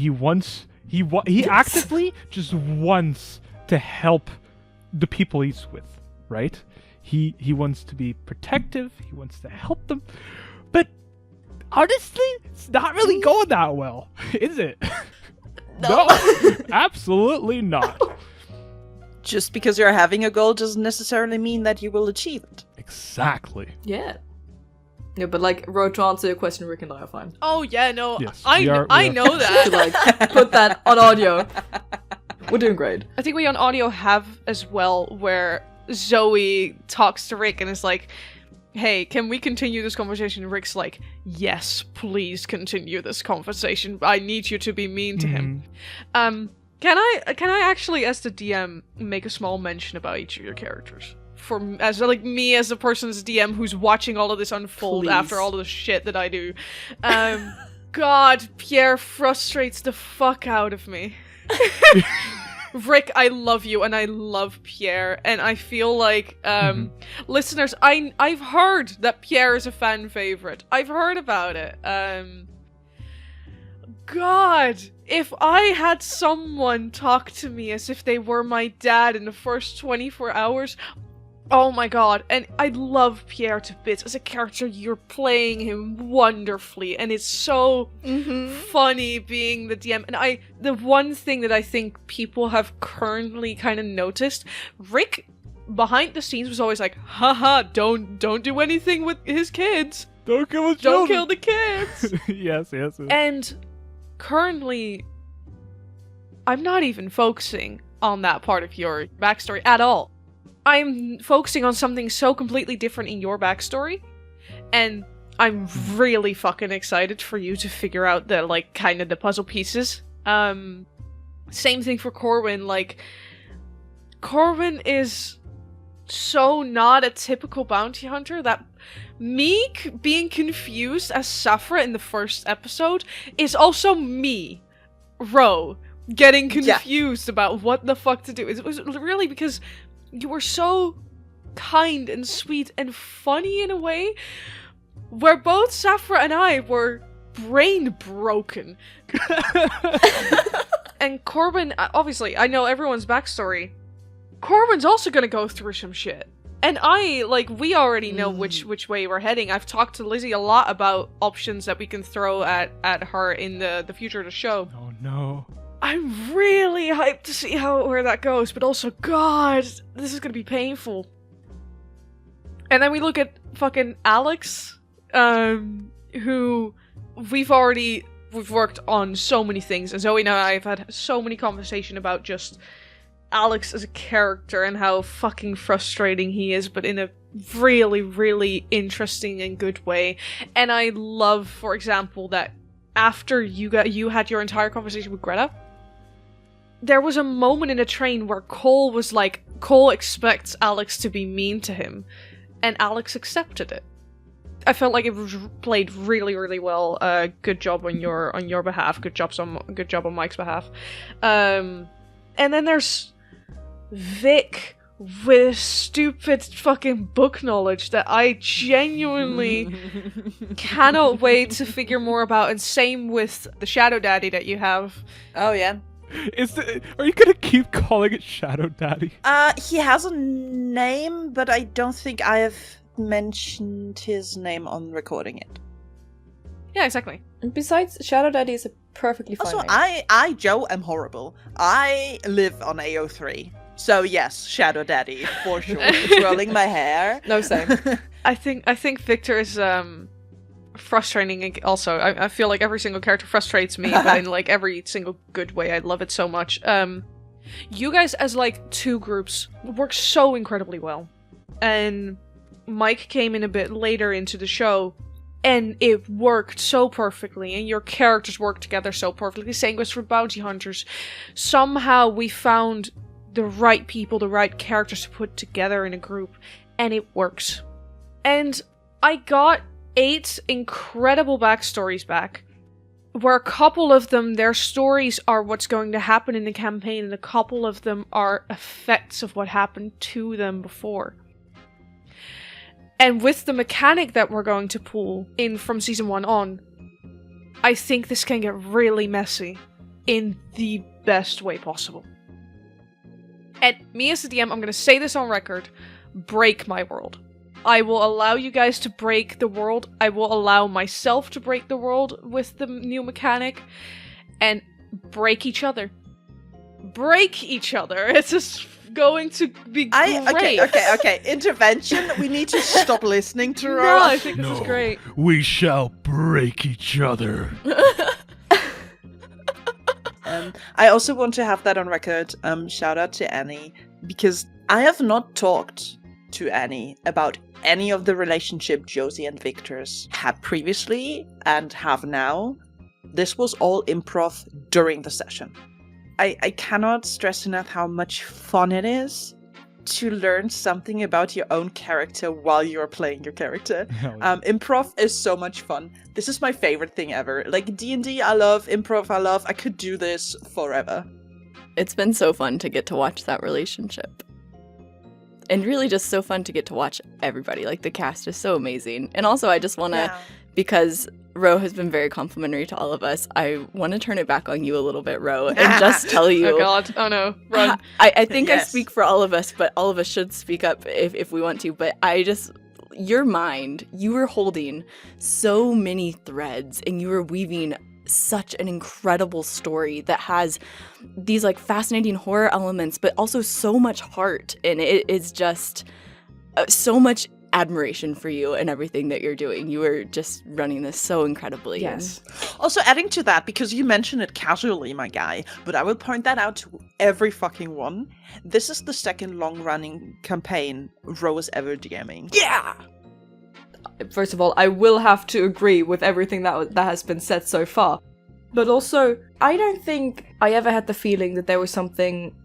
actively just wants to help the people he's with, right? He wants to be protective, he wants to help them, but honestly, it's not really going that well, is it? No, absolutely not. Just because you're having a goal doesn't necessarily mean that you will achieve it. Exactly. Yeah. Yeah, but like, Ro, to answer your question, Rick and I are fine. Oh yeah, no, Yes, I know that. To like put that on audio. We're doing great. I think we on audio have as well, where Zoe talks to Rick and is like, hey, can we continue this conversation? And Rick's like, yes, please continue this conversation. I need you to be mean to him. Can I actually, as the DM, make a small mention about each of your characters? As me as a person's DM who's watching all of this unfold after all of the shit that I do. God, Pierre frustrates the fuck out of me. Rick, I love you, and I love Pierre, and I feel like, listeners, I've heard that Pierre is a fan favorite. I've heard about it. God, if I had someone talk to me as if they were my dad in the first 24 hours, oh my god. And I love Pierre to bits. As a character, you're playing him wonderfully, and it's so funny being the DM. And the one thing that I think people have currently kind of noticed, Rick behind the scenes was always like, haha, don't do anything with his kids. Don't kill his Don't children. kill the kids. Yes. And currently, I'm not even focusing on that part of your backstory at all. I'm focusing on something so completely different in your backstory, and I'm really fucking excited for you to figure out the, like, kind of the puzzle pieces. Same thing for Corwin. Like, Corwin is so not a typical bounty hunter that me being confused as Saphra in the first episode is also me, Ro, getting confused about what the fuck to do. It was really because you were so kind and sweet and funny in a way where both Saphra and I were brain broken. And Corwin, obviously, I know everyone's backstory. Corwin's also gonna go through some shit. And we already know which way we're heading. I've talked to Lizzie a lot about options that we can throw at her in the future of the show. Oh no. I'm really hyped to see where that goes, but also, God, this is gonna be painful. And then we look at fucking Alex, who we've worked on so many things, and Zoe and I have had so many conversations about just Alex as a character and how fucking frustrating he is, but in a really, really interesting and good way. And I love, for example, that after you had your entire conversation with Greta, there was a moment in a train where Cole was like, Cole expects Alex to be mean to him, and Alex accepted it. I felt like it was played really, really well. Good job on your behalf. Good job on Mike's behalf. And then there's Vic with stupid fucking book knowledge that I genuinely cannot wait to figure more about. And same with the Shadow Daddy that you have. Oh yeah. Are you gonna keep calling it Shadow Daddy? He has a name, but I don't think I have mentioned his name on recording it. Yeah, exactly. And besides, Shadow Daddy is a perfectly fine Also, name. I, Joe, am horrible. I live on AO3. So yes, Shadow Daddy, for sure. It's rolling my hair. No, same. I think Victor is frustrating also. I feel like every single character frustrates me, but in like every single good way. I love it so much. You guys as like two groups work so incredibly well. And Mike came in a bit later into the show, and it worked so perfectly, and your characters worked together so perfectly. Same goes for Bounty Hunters. Somehow we found the right people, the right characters to put together in a group, and it works. And I got 8 incredible backstories back, where a couple of them, their stories are what's going to happen in the campaign, and a couple of them are effects of what happened to them before. And with the mechanic that we're going to pull in from season 1 on, I think this can get really messy in the best way possible. And me as the DM, I'm going to say this on record, break my world. I will allow you guys to break the world. I will allow myself to break the world with the new mechanic. And break each other. Break each other. It's just going to be great. Okay. Intervention. We need to stop listening to Ro. No, I think this is great. We shall break each other. I also want to have that on record. Shout out to Annie, because I have not talked to Annie about any of the relationship Josie and Victor's had previously and have now. This was all improv during the session. I cannot stress enough how much fun it is to learn something about your own character while you're playing your character. Improv is so much fun. This is my favorite thing ever. Like D&D, I love. Improv, I could do this forever. It's been so fun to get to watch that relationship. And really just so fun to get to watch everybody. Like, the cast is so amazing. And also, I just want to, because Ro has been very complimentary to all of us, I want to turn it back on you a little bit, Ro, and just tell you... Oh god, oh no, run. I think I speak for all of us, but all of us should speak up if we want to. But your mind, you were holding so many threads, and you were weaving such an incredible story that has these like fascinating horror elements, but also so much heart, and it is just so much admiration for you and everything that you're doing. You are just running this so incredibly. Yes. Also, adding to that, because you mentioned it casually, my guy, but I will point that out to every fucking one. This is the second long-running campaign Ro is ever DMing. Yeah! First of all, I will have to agree with everything that has been said so far. But also, I don't think I ever had the feeling that there was something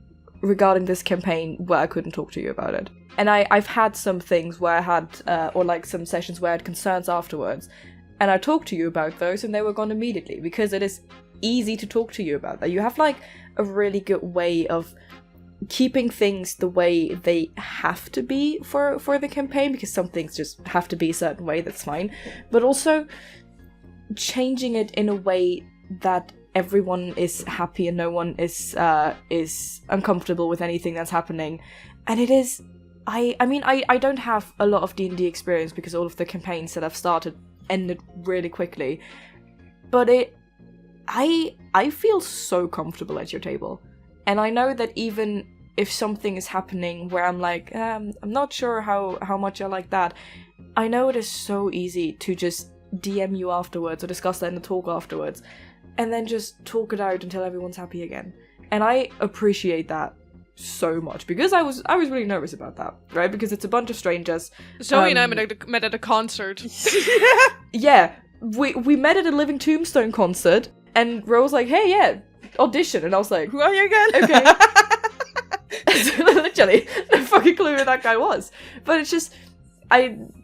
regarding this campaign where I couldn't talk to you about it. And I've had some things where I had, or like some sessions where I had concerns afterwards, and I talked to you about those and they were gone immediately, because it is easy to talk to you about that. You have like a really good way of keeping things the way they have to be for the campaign, because some things just have to be a certain way, that's fine. But also changing it in a way that everyone is happy and no one is uncomfortable with anything that's happening. And it is... I mean, I don't have a lot of D&D experience because all of the campaigns that I've started ended really quickly. But I feel so comfortable at your table. And I know that even if something is happening where I'm like, I'm not sure how much I like that, I know it is so easy to just DM you afterwards or discuss that in the talk afterwards, and then just talk it out until everyone's happy again. And I appreciate that so much, because I was really nervous about that, right? Because it's a bunch of strangers. Zoe and I met at a concert. Yeah, we met at a Living Tombstone concert, and Ro was like, hey, yeah, audition. And I was like, who are you again? Okay. Literally, no fucking clue who that guy was. But it's just,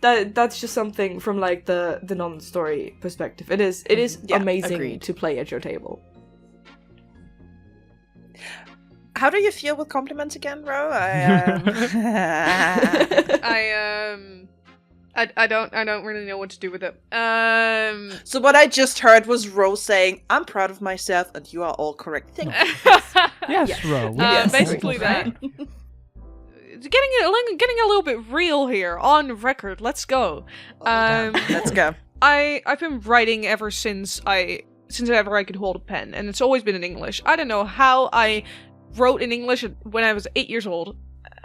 that's just something from like the non-story perspective. It is amazing agreed. to play at your table. How do you feel with compliments again, Ro? I don't really know what to do with it. So what I just heard was Ro saying, "I'm proud of myself," and you are all correct. Thank you. Yes, Ro. Basically that. Getting a little bit real here on record. Let's go. Let's go. I've been writing ever since ever I could hold a pen, and it's always been in English. I don't know how I wrote in English when I was 8 years old.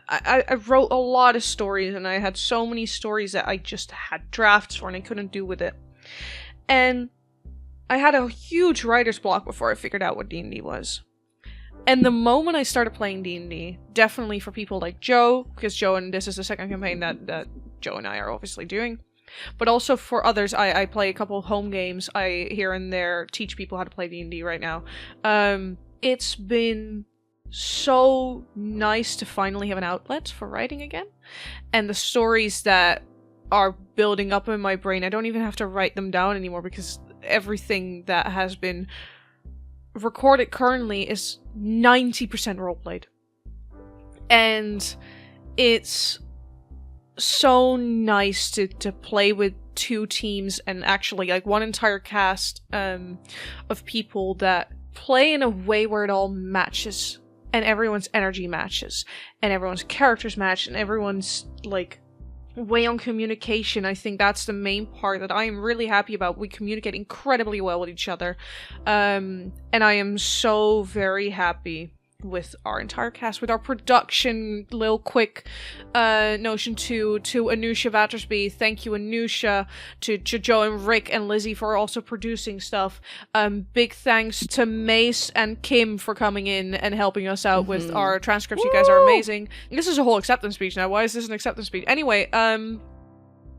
I wrote a lot of stories, and I had so many stories that I just had drafts for and I couldn't do with it. And I had a huge writer's block before I figured out what D&D was. And the moment I started playing D&D, definitely for people like Joe, because Joe, and this is the second campaign that Joe and I are obviously doing, but also for others, I play a couple of home games. I here and there teach people how to play D&D right now. It's been so nice to finally have an outlet for writing again. And the stories that are building up in my brain, I don't even have to write them down anymore because everything that has been recorded currently is 90% roleplayed. And it's so nice to play with two teams and actually like one entire cast of people that play in a way where it all matches and everyone's energy matches and everyone's characters match and everyone's like way on communication. I think that's the main part that I am really happy about. We communicate incredibly well with each other. And I am so very happy with our entire cast, with our production. Little quick notion to Anusha Vattersby. Thank you, Anusha. To Joe and Rick and Lizzie for also producing stuff. Big thanks to Mace and Kim for coming in and helping us out with our transcripts. You guys are amazing. This is a whole acceptance speech now. Why is this an acceptance speech? Anyway,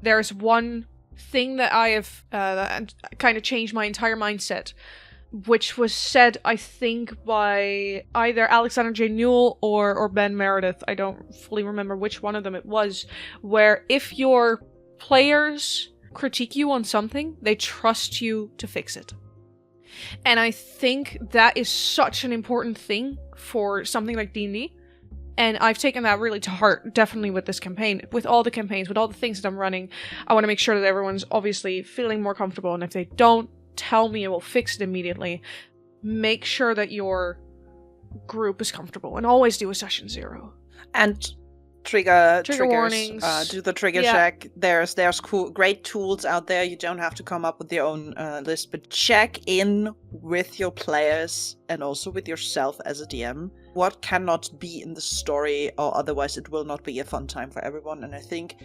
there's one thing that I have that kind of changed my entire mindset, which was said, I think, by either Alexander J. Newell or Ben Meredith. I don't fully remember which one of them it was, where if your players critique you on something, they trust you to fix it. And I think that is such an important thing for something like D&D. And I've taken that really to heart, definitely with this campaign. With all the campaigns, with all the things that I'm running, I want to make sure that everyone's obviously feeling more comfortable. And if they don't, tell me, I will fix it immediately. Make sure that your group is comfortable, and always do a session 0. And triggers, warnings. Do the trigger check. There's cool, great tools out there. You don't have to come up with your own list, but check in with your players and also with yourself as a DM. What cannot be in the story, or otherwise it will not be a fun time for everyone. And I think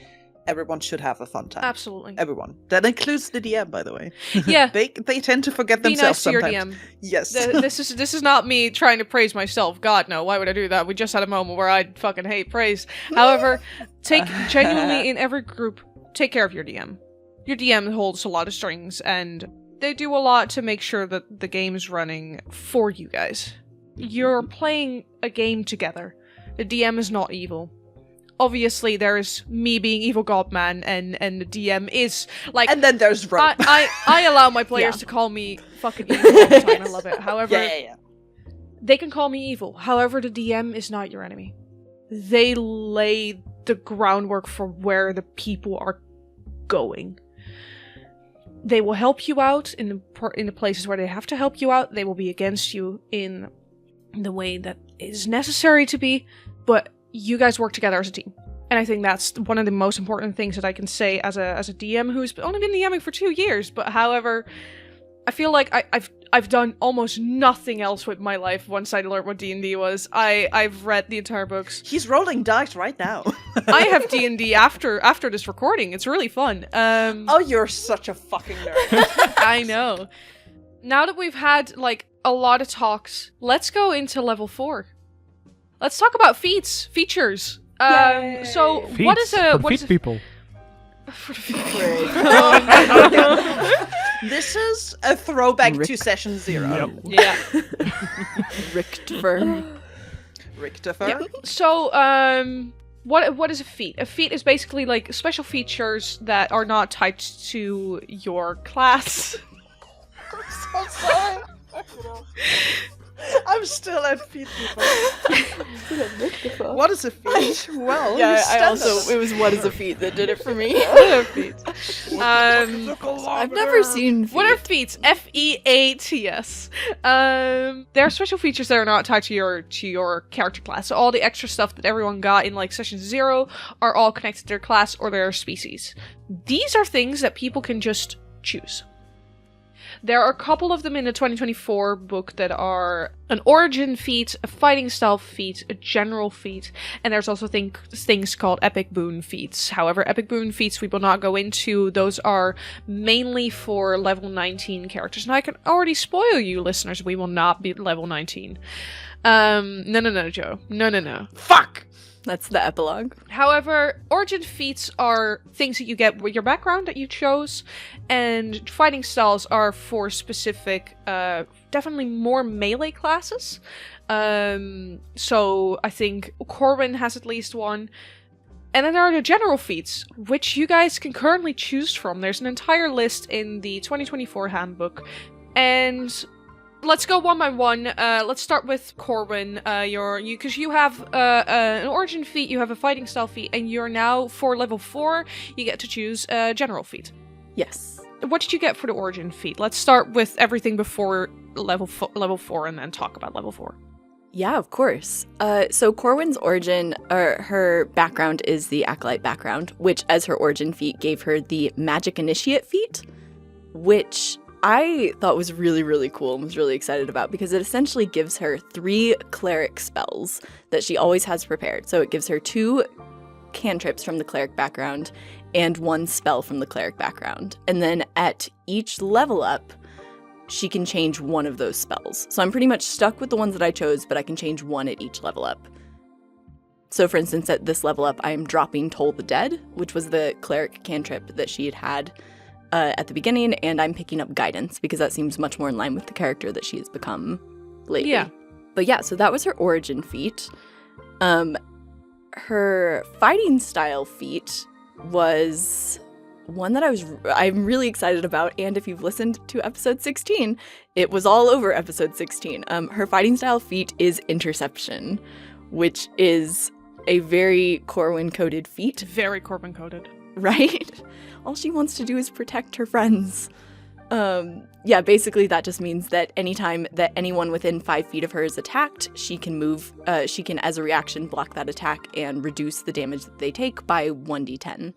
everyone should have a fun time. Absolutely. Everyone. That includes the DM, by the way. Yeah. They tend to forget Be themselves nice to sometimes. your DM. Yes. This is not me trying to praise myself. God, no. Why would I do that? We just had a moment where I fucking hate praise. However, take genuinely in every group, take care of your DM. Your DM holds a lot of strings, and they do a lot to make sure that the game is running for you guys. You're playing a game together. The DM is not evil. Obviously, there's me being evil godman, and the DM is like. And then there's Rob. I allow my players to call me fucking evil all the time. I love it. However, they can call me evil. However, the DM is not your enemy. They lay the groundwork for where the people are going. They will help you out in the places where they have to help you out. They will be against you in the way that is necessary to be, but you guys work together as a team. And I think that's one of the most important things that I can say as a DM who's only been DMing for 2 years. But however, I feel like I've done almost nothing else with my life once I learned what D&D was. I've read the entire books. He's rolling dice right now. I have D&D after this recording. It's really fun. Oh, you're such a fucking nerd. I know. Now that we've had like a lot of talks, let's go into level 4. Let's talk about features. So Feats what is a for feet people? This is a throwback to session 0. Yep. Yeah. Richtver. Richtofer. Yeah. So What is a feat? A feat is basically like special features that are not tied to your class. I'm so sorry. I'm still at feet. What is a feat? Well, Yeah, I also, it was what is a feat that did it for me. What are feats? I've never seen feat. What are feats? F-E-A-T-S. There are special features that are not tied to your character class. So all the extra stuff that everyone got in like session 0 are all connected to their class or their species. These are things that people can just choose. There are a couple of them in the 2024 book that are an origin feat, a fighting style feat, a general feat, and there's also things called epic boon feats. However, epic boon feats we will not go into. Those are mainly for level 19 characters. And I can already spoil you, listeners, we will not be level 19. No, Joe. No. Fuck! That's the epilogue. However, origin feats are things that you get with your background that you chose, and fighting styles are for specific, definitely more melee classes. So I think Corwin has at least one. And then there are the general feats, which you guys can currently choose from. There's an entire list in the 2024 handbook, and let's go one by one. Let's start with Corwin. Because you have an origin feat, you have a fighting style feat, and you're now for level 4. You get to choose a general feat. Yes. What did you get for the origin feat? Let's start with everything before level 4, and then talk about level 4. Yeah, of course. So Corwin's origin, or her background, is the Acolyte background, which as her origin feat gave her the Magic Initiate feat, which I thought was really, really cool and was really excited about because it essentially gives her 3 cleric spells that she always has prepared. So it gives her 2 cantrips from the cleric background and 1 spell from the cleric background. And then at each level up, she can change one of those spells. So I'm pretty much stuck with the ones that I chose, but I can change 1 at each level up. So for instance, at this level up, I am dropping Toll the Dead, which was the cleric cantrip that she had at the beginning, and I'm picking up Guidance because that seems much more in line with the character that she has become lately. Yeah. But yeah, so that was her origin feat. Her fighting style feat was one that I'm really excited about, and if you've listened to episode 16, it was all over episode 16. Her fighting style feat is Interception, which is a very Corwin-coded feat. Very Corwin-coded. Right? All she wants to do is protect her friends. Yeah, basically that just means that anytime that anyone within 5 feet of her is attacked, she can move, she can, as a reaction, block that attack and reduce the damage that they take by 1d10.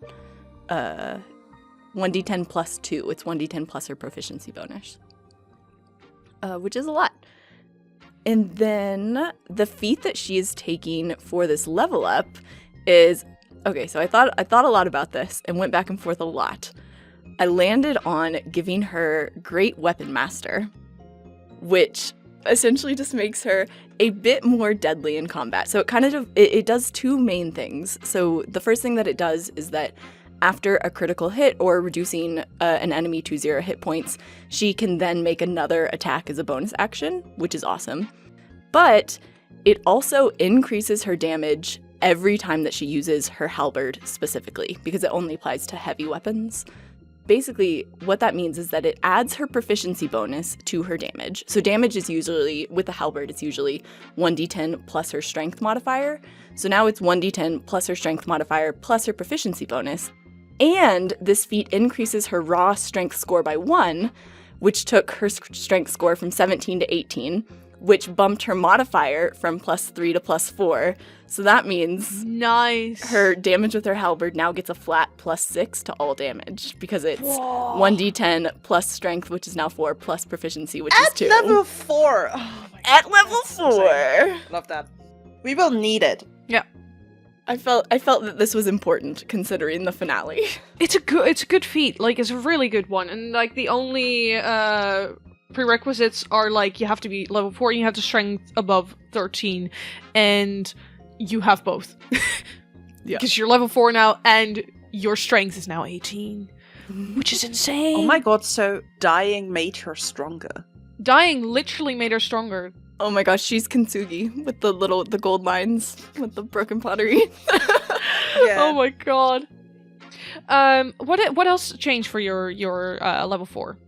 1d10 plus 2. It's 1d10 plus her proficiency bonus. Which is a lot. And then the feat that she is taking for this level up is... Okay, so I thought a lot about this and went back and forth a lot. I landed on giving her Great Weapon Master, which essentially just makes her a bit more deadly in combat. So it does 2 main things. So the first thing that it does is that after a critical hit or reducing an enemy to 0 hit points, she can then make another attack as a bonus action, which is awesome. But it also increases her damage every time that she uses her halberd specifically, because it only applies to heavy weapons. Basically, what that means is that it adds her proficiency bonus to her damage. So damage is usually, with the halberd, it's usually 1d10 plus her strength modifier. So now it's 1d10 plus her strength modifier plus her proficiency bonus. And this feat increases her raw strength score by 1, which took her strength score from 17 to 18, which bumped her modifier from +3 to +4. So that means nice. Her damage with her halberd now gets a flat +6 to all damage because it's 1d10 plus strength, which is now 4, plus proficiency, which is 2. At level 4. Oh my God. At level 4. Love that. We will need it. Yeah. I felt that this was important considering the finale. It's a good feat. Like, it's a really good one. And like the only prerequisites are like you have to be level 4 and you have the strength above 13, and you have both. Yeah. Because you're level 4 now and your strength is now 18, which is insane. Oh my God, so dying made her stronger. Dying literally made her stronger. Oh my gosh, she's Kintsugi with the gold lines with the broken pottery. Yeah. Oh my god. What else changed for your level 4?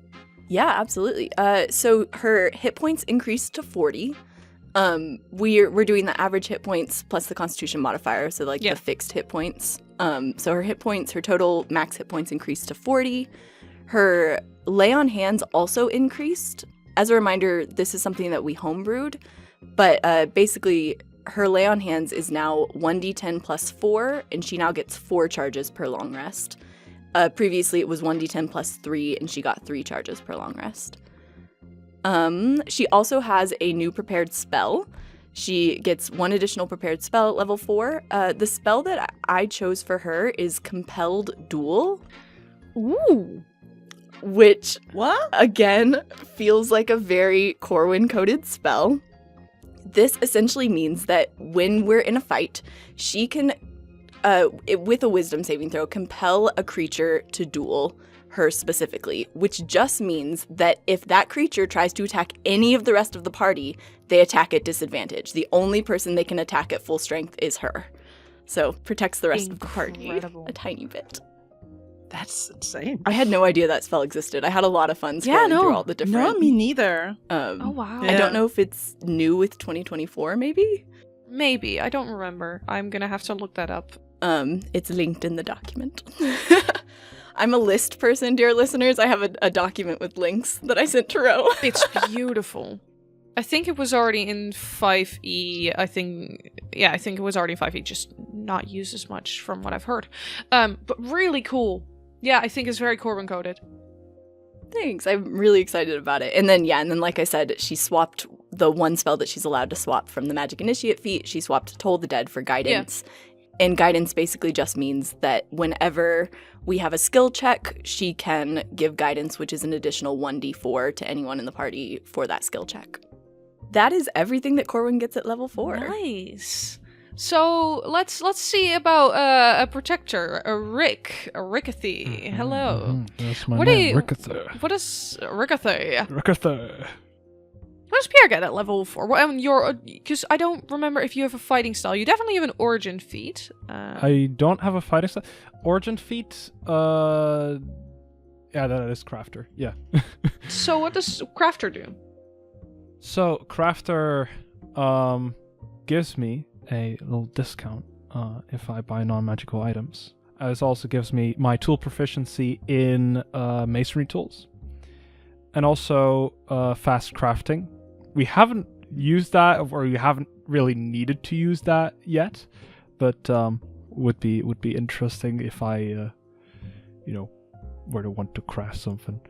Yeah, absolutely. So her hit points increased to 40. We're doing the average hit points plus the Constitution modifier, so like the fixed hit points. So her hit points, her total max hit points increased to 40. Her lay on hands also increased. As a reminder, this is something that we homebrewed, but basically her lay on hands is now 1d10 plus 4, and she now gets 4 charges per long rest. Previously, it was 1d10 plus 3, and she got 3 charges per long rest. She also has a new prepared spell. She gets 1 additional prepared spell at level 4. The spell that I chose for her is Compelled Duel. Ooh. Which, What? again, feels like a very Corwin-coded spell. This essentially means that when we're in a fight, she can, with a wisdom saving throw, compel a creature to duel her specifically, which just means that if that creature tries to attack any of the rest of the party, they attack at disadvantage. The only person they can attack at full strength is her. So protects the rest of the party a tiny bit. That's insane. I had no idea that spell existed. I had a lot of fun scrolling through all the different... No, me neither. Oh, wow. I don't know if it's new with 2024, maybe? Maybe. I don't remember. I'm gonna have to look that up. It's linked in the document. I'm a list person, dear listeners. I have a document with links that I sent to Ro. It's beautiful. I think it was already in 5e. I think it was already in 5e, just not used as much from what I've heard. But really cool. Yeah, I think it's very Corbin coded. Thanks. I'm really excited about it. And then like I said, she swapped the one spell that she's allowed to swap from the Magic Initiate feat. She swapped Toll the Dead for Guidance. Yeah. And Guidance basically just means that whenever we have a skill check, she can give Guidance, which is an additional 1d4 to anyone in the party for that skill check. That is everything that Corwin gets at level 4. Nice. So let's see about a protector, a Rickathy. Hello. That's my What name, do you- Rickether. What is Rickathy? Rickether. What does Pierre get at level 4? Well, because I don't remember if you have a fighting style. You definitely have an origin feat. I don't have a fighting style. Origin feat, yeah, that is Crafter, yeah. So what does Crafter do? So, Crafter gives me a little discount if I buy non-magical items. It also gives me my tool proficiency in masonry tools. And also fast crafting. We haven't used that, or we haven't really needed to use that yet, but would be interesting if I, were to want to craft something.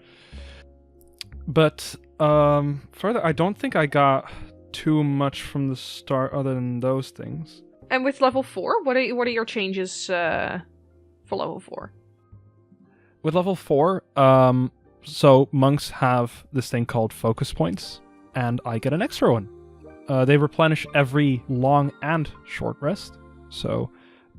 But further, I don't think I got too much from the start other than those things. And with level 4, what are your changes for level 4? With level 4, so monks have this thing called focus points, and I get an extra one. They replenish every long and short rest, so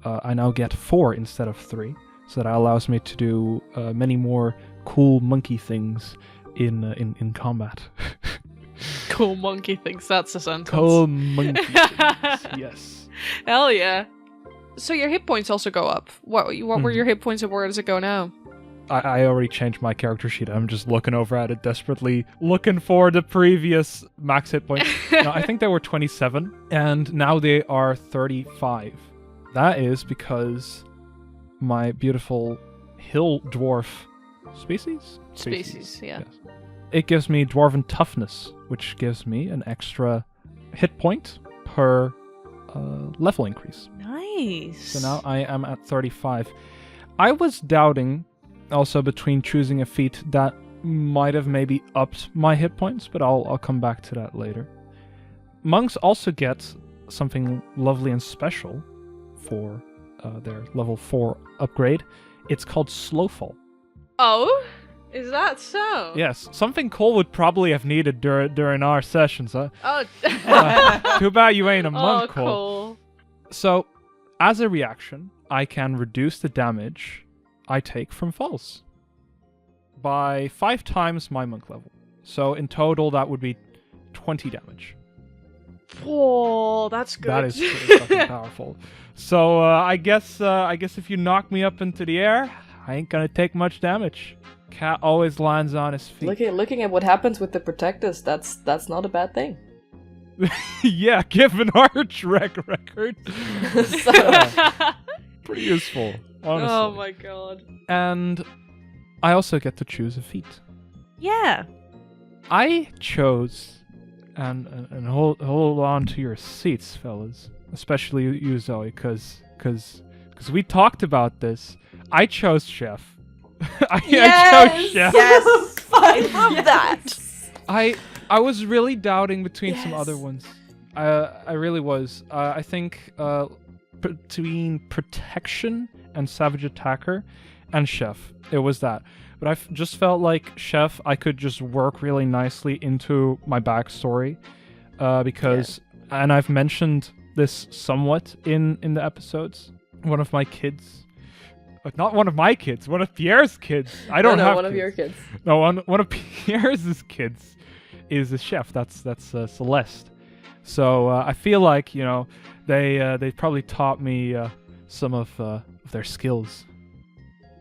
I now get 4 instead of 3, so that allows me to do many more cool monkey things in combat. Cool monkey things, that's a sentence. Cool monkey things, yes. Hell yeah. So your hit points also go up. What were your hit points and where does it go now? I already changed my character sheet. I'm just looking over at it desperately, looking for the previous max hit points. No, I think they were 27, and now they are 35. That is because my beautiful hill dwarf species, Yeah. yes. It gives me dwarven toughness, which gives me an extra hit point per level increase. Nice. So now I am at 35. I was doubting also between choosing a feat that might have maybe upped my hit points, but I'll come back to that later. Monks also get something lovely and special for their level 4 upgrade. It's called Slowfall. Oh? Is that so? Yes, something Cole would probably have needed during our sessions, huh? Oh. Too bad you ain't a monk, Oh, Cole. cool. So, as a reaction, I can reduce the damage I take from falls by 5 times my monk level. So in total, that would be 20 damage. Oh, that's good. That is pretty fucking powerful. So I guess if you knock me up into the air, I ain't gonna take much damage. Cat always lands on his feet. Looking at what happens with the protectors, that's not a bad thing. Yeah, given our track record. Yeah, pretty useful, honestly. Oh my god. And I also get to choose a feat. Yeah. I chose, and hold on to your seats, fellas, especially you, Zoe, because we talked about this. I chose Chef. I chose Chef. Yes, I love that. I was really doubting between some Yes. other ones. I really was. I think between Protection and Savage Attacker and Chef, it was that. But I just felt like Chef, I could just work really nicely into my backstory, because, and I've mentioned this somewhat in the episodes. One of my kids, not one of my kids, one of Pierre's kids. I don't have one kids. of your kids. No, one of Pierre's kids is a chef. That's Celeste. So I feel like they probably taught me some of their skills,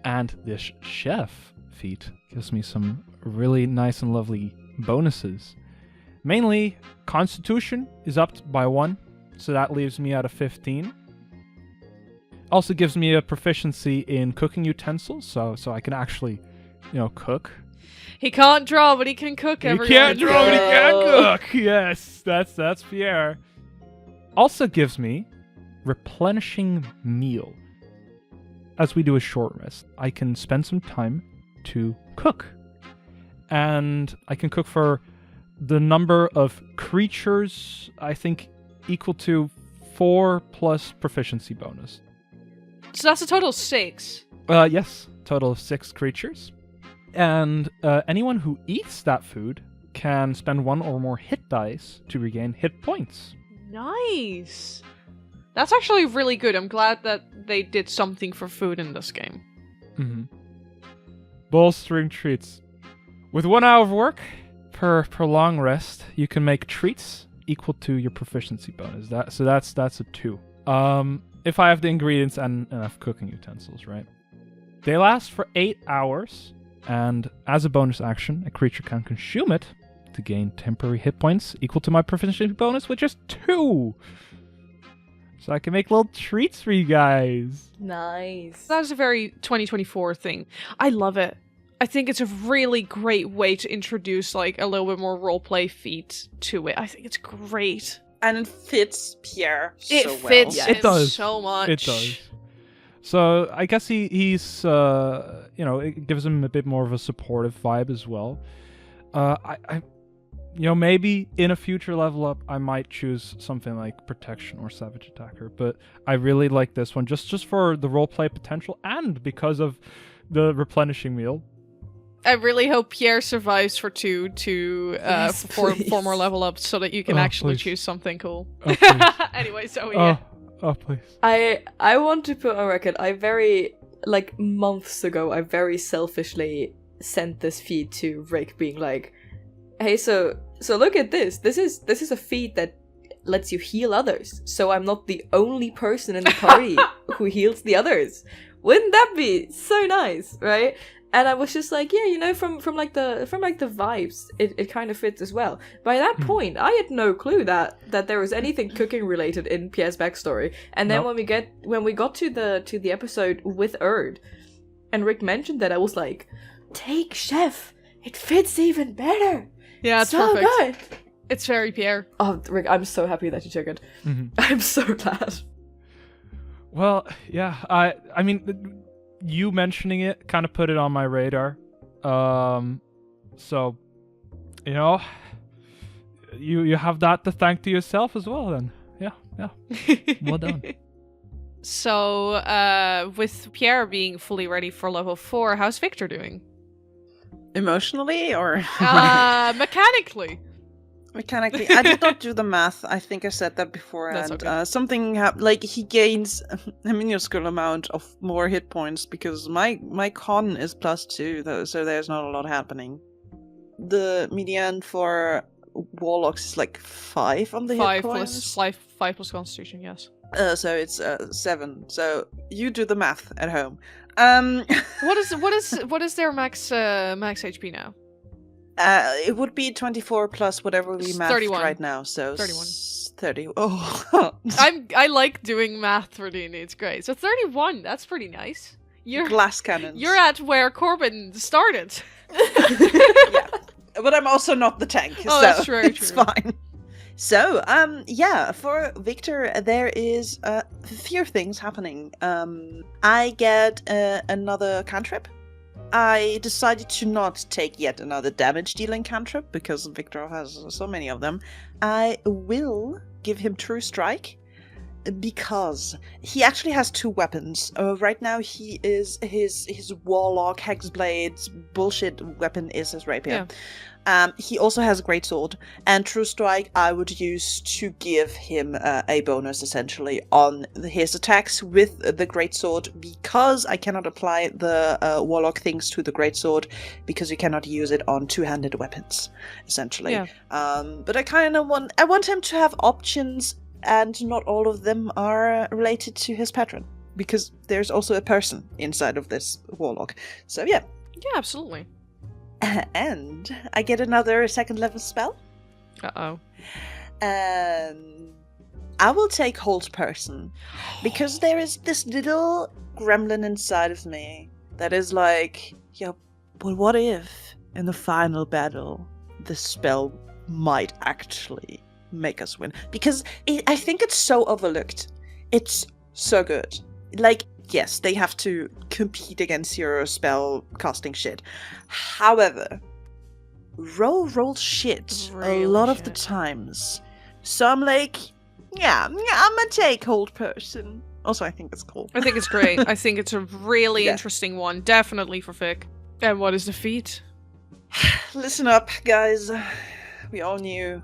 and this chef feat gives me some really nice and lovely bonuses. Mainly, Constitution is upped by 1, so that leaves me at a 15. Also gives me a proficiency in cooking utensils, so I can actually, cook. He can't draw, but he can cook. He Everyone. can't draw, but he can cook. Yes, that's Pierre. Also gives me replenishing meal. As we do a short rest, I can spend some time to cook, and I can cook for the number of creatures, I think, equal to 4 plus proficiency bonus. So that's a total of 6. Yes, total of 6 creatures. And anyone who eats that food can spend 1 or more hit dice to regain hit points. Nice. That's actually really good. I'm glad that they did something for food in this game. Mm-hmm. Bolstering treats. With 1 hour of work per long rest, you can make treats equal to your proficiency bonus. That's a 2. If I have the ingredients and enough cooking utensils, right? They last for 8 hours, and as a bonus action, a creature can consume it to gain temporary hit points equal to my proficiency bonus, which is 2. So I can make little treats for you guys. Nice. That is a very 2024 thing. I love it. I think it's a really great way to introduce like a little bit more roleplay feat to it. I think it's great. And it fits Pierre It so fits well. It him does. so much. It does. So I guess he's it gives him a bit more of a supportive vibe as well. I maybe in a future level up I might choose something like Protection or Savage Attacker, but I really like this one just for the roleplay potential and because of the replenishing meal. I really hope Pierre survives for 2 to Yes, for please. 4 more level ups so that you can Oh, actually please. choose something cool. Oh, please. Anyway, so yeah. Oh, please. I want to put on record, months ago, I very selfishly sent this feed to Rick being like, hey, so look at this. This is a feat that lets you heal others. So I'm not the only person in the party who heals the others. Wouldn't that be so nice, right? And I was just like, yeah, from the vibes, it kind of fits as well. By that point, I had no clue that there was anything cooking related in Pierre's backstory. And then Nope. when we got to the episode with Erd, and Rick mentioned that, I was like, take Chef. It fits even better. Yeah, it's so perfect. good. It's very Pierre. Oh, Rick, I'm so happy that you took it. Mm-hmm. I'm so glad. Well, yeah. I mean, you mentioning it kind of put it on my radar. So, you have that to thank to yourself as well. Then, yeah. Well done. So, with Pierre being fully ready for level 4, how's Victor doing? Emotionally or Mechanically. mechanically? I did not do the math. I think I said that before. That's and okay. something he gains a minuscule amount of more hit points because my con is +2, so there's not a lot happening. The median for warlocks is like 5 on the hit 5 points. plus 5 plus Constitution. Yes. So it's 7. So you do the math at home. What is their max HP now? It would be 24 plus whatever we It's mathed 31. right now. So 31. 30. Oh, I like doing math for D&D. It's great. So 31. That's pretty nice. You're glass cannons. You're at where Corbin started. Yeah, but I'm also not the tank. Oh, so that's true. It's fine. So, yeah, for Victor, there is a few things happening. I get another cantrip. I decided to not take yet another damage-dealing cantrip, because Victor has so many of them. I will give him True Strike, because he actually has 2 weapons. Right now, he is his Warlock, Hexblade, bullshit weapon is his Rapier. Yeah. He also has a Greatsword, and True Strike I would use to give him a bonus, essentially, on his attacks with the Greatsword, because I cannot apply the Warlock things to the Greatsword, because you cannot use it on 2-handed weapons, essentially. Yeah. But I kind of want him to have options, and not all of them are related to his patron, because there's also a person inside of this Warlock. So yeah. Yeah, absolutely. And I get another 2nd level spell. Uh-oh. I will take Hold Person, because there is this little gremlin inside of me that is like, yeah, but what if in the final battle the spell might actually make us win? Because I think it's so overlooked. It's so good. Like, yes, they have to compete against your spell casting shit. However, roll shit Really a lot of shit. the times. So I'm like, yeah, I'm gonna take Hold Person. Also, I think it's cool. I think it's great. I think it's a really Yeah. interesting one. Definitely for Vic. And what is the feat? Listen up, guys. We all knew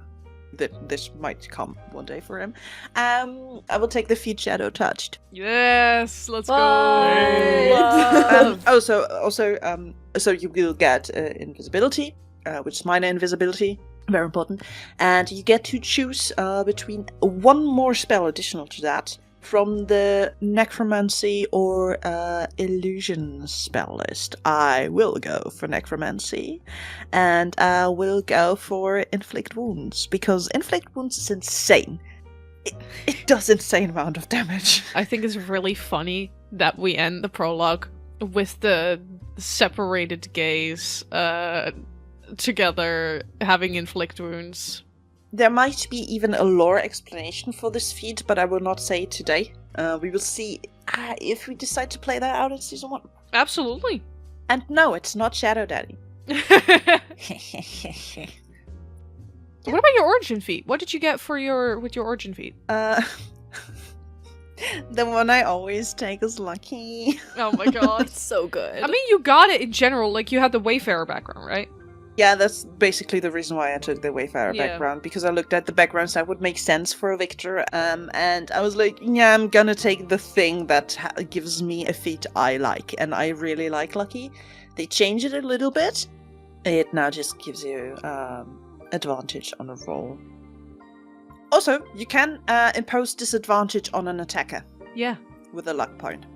that this might come one day for him. I will take the feat Shadow Touched. Yes, let's go. So you will get invisibility, which is minor invisibility, very important, and you get to choose between one more spell additional to that from the Necromancy or Illusion spell list. I will go for Necromancy, and I will go for Inflict Wounds, because Inflict Wounds is insane. It does insane amount of damage. I think it's really funny that we end the prologue with the separated gaze together having inflict wounds. There might be even a lore explanation for this feat, but I will not say it today. We will see if we decide to play that out in Season 1. Absolutely. And no, it's not Shadow Daddy. What about your origin feat? What did you get for your origin feat? The one I always take is Lucky. Oh my god. It's so good. I mean, you got it in general. Like, you had the Wayfarer background, right? Yeah, that's basically the reason why I took the Wayfarer Yeah. background, because I looked at the backgrounds that would make sense for a Victor, and I was like, yeah, I'm gonna take the thing that gives me a feat I like, and I really like Lucky. They change it a little bit. It now just gives you advantage on a roll. Also, you can impose disadvantage on an attacker Yeah. with a luck point.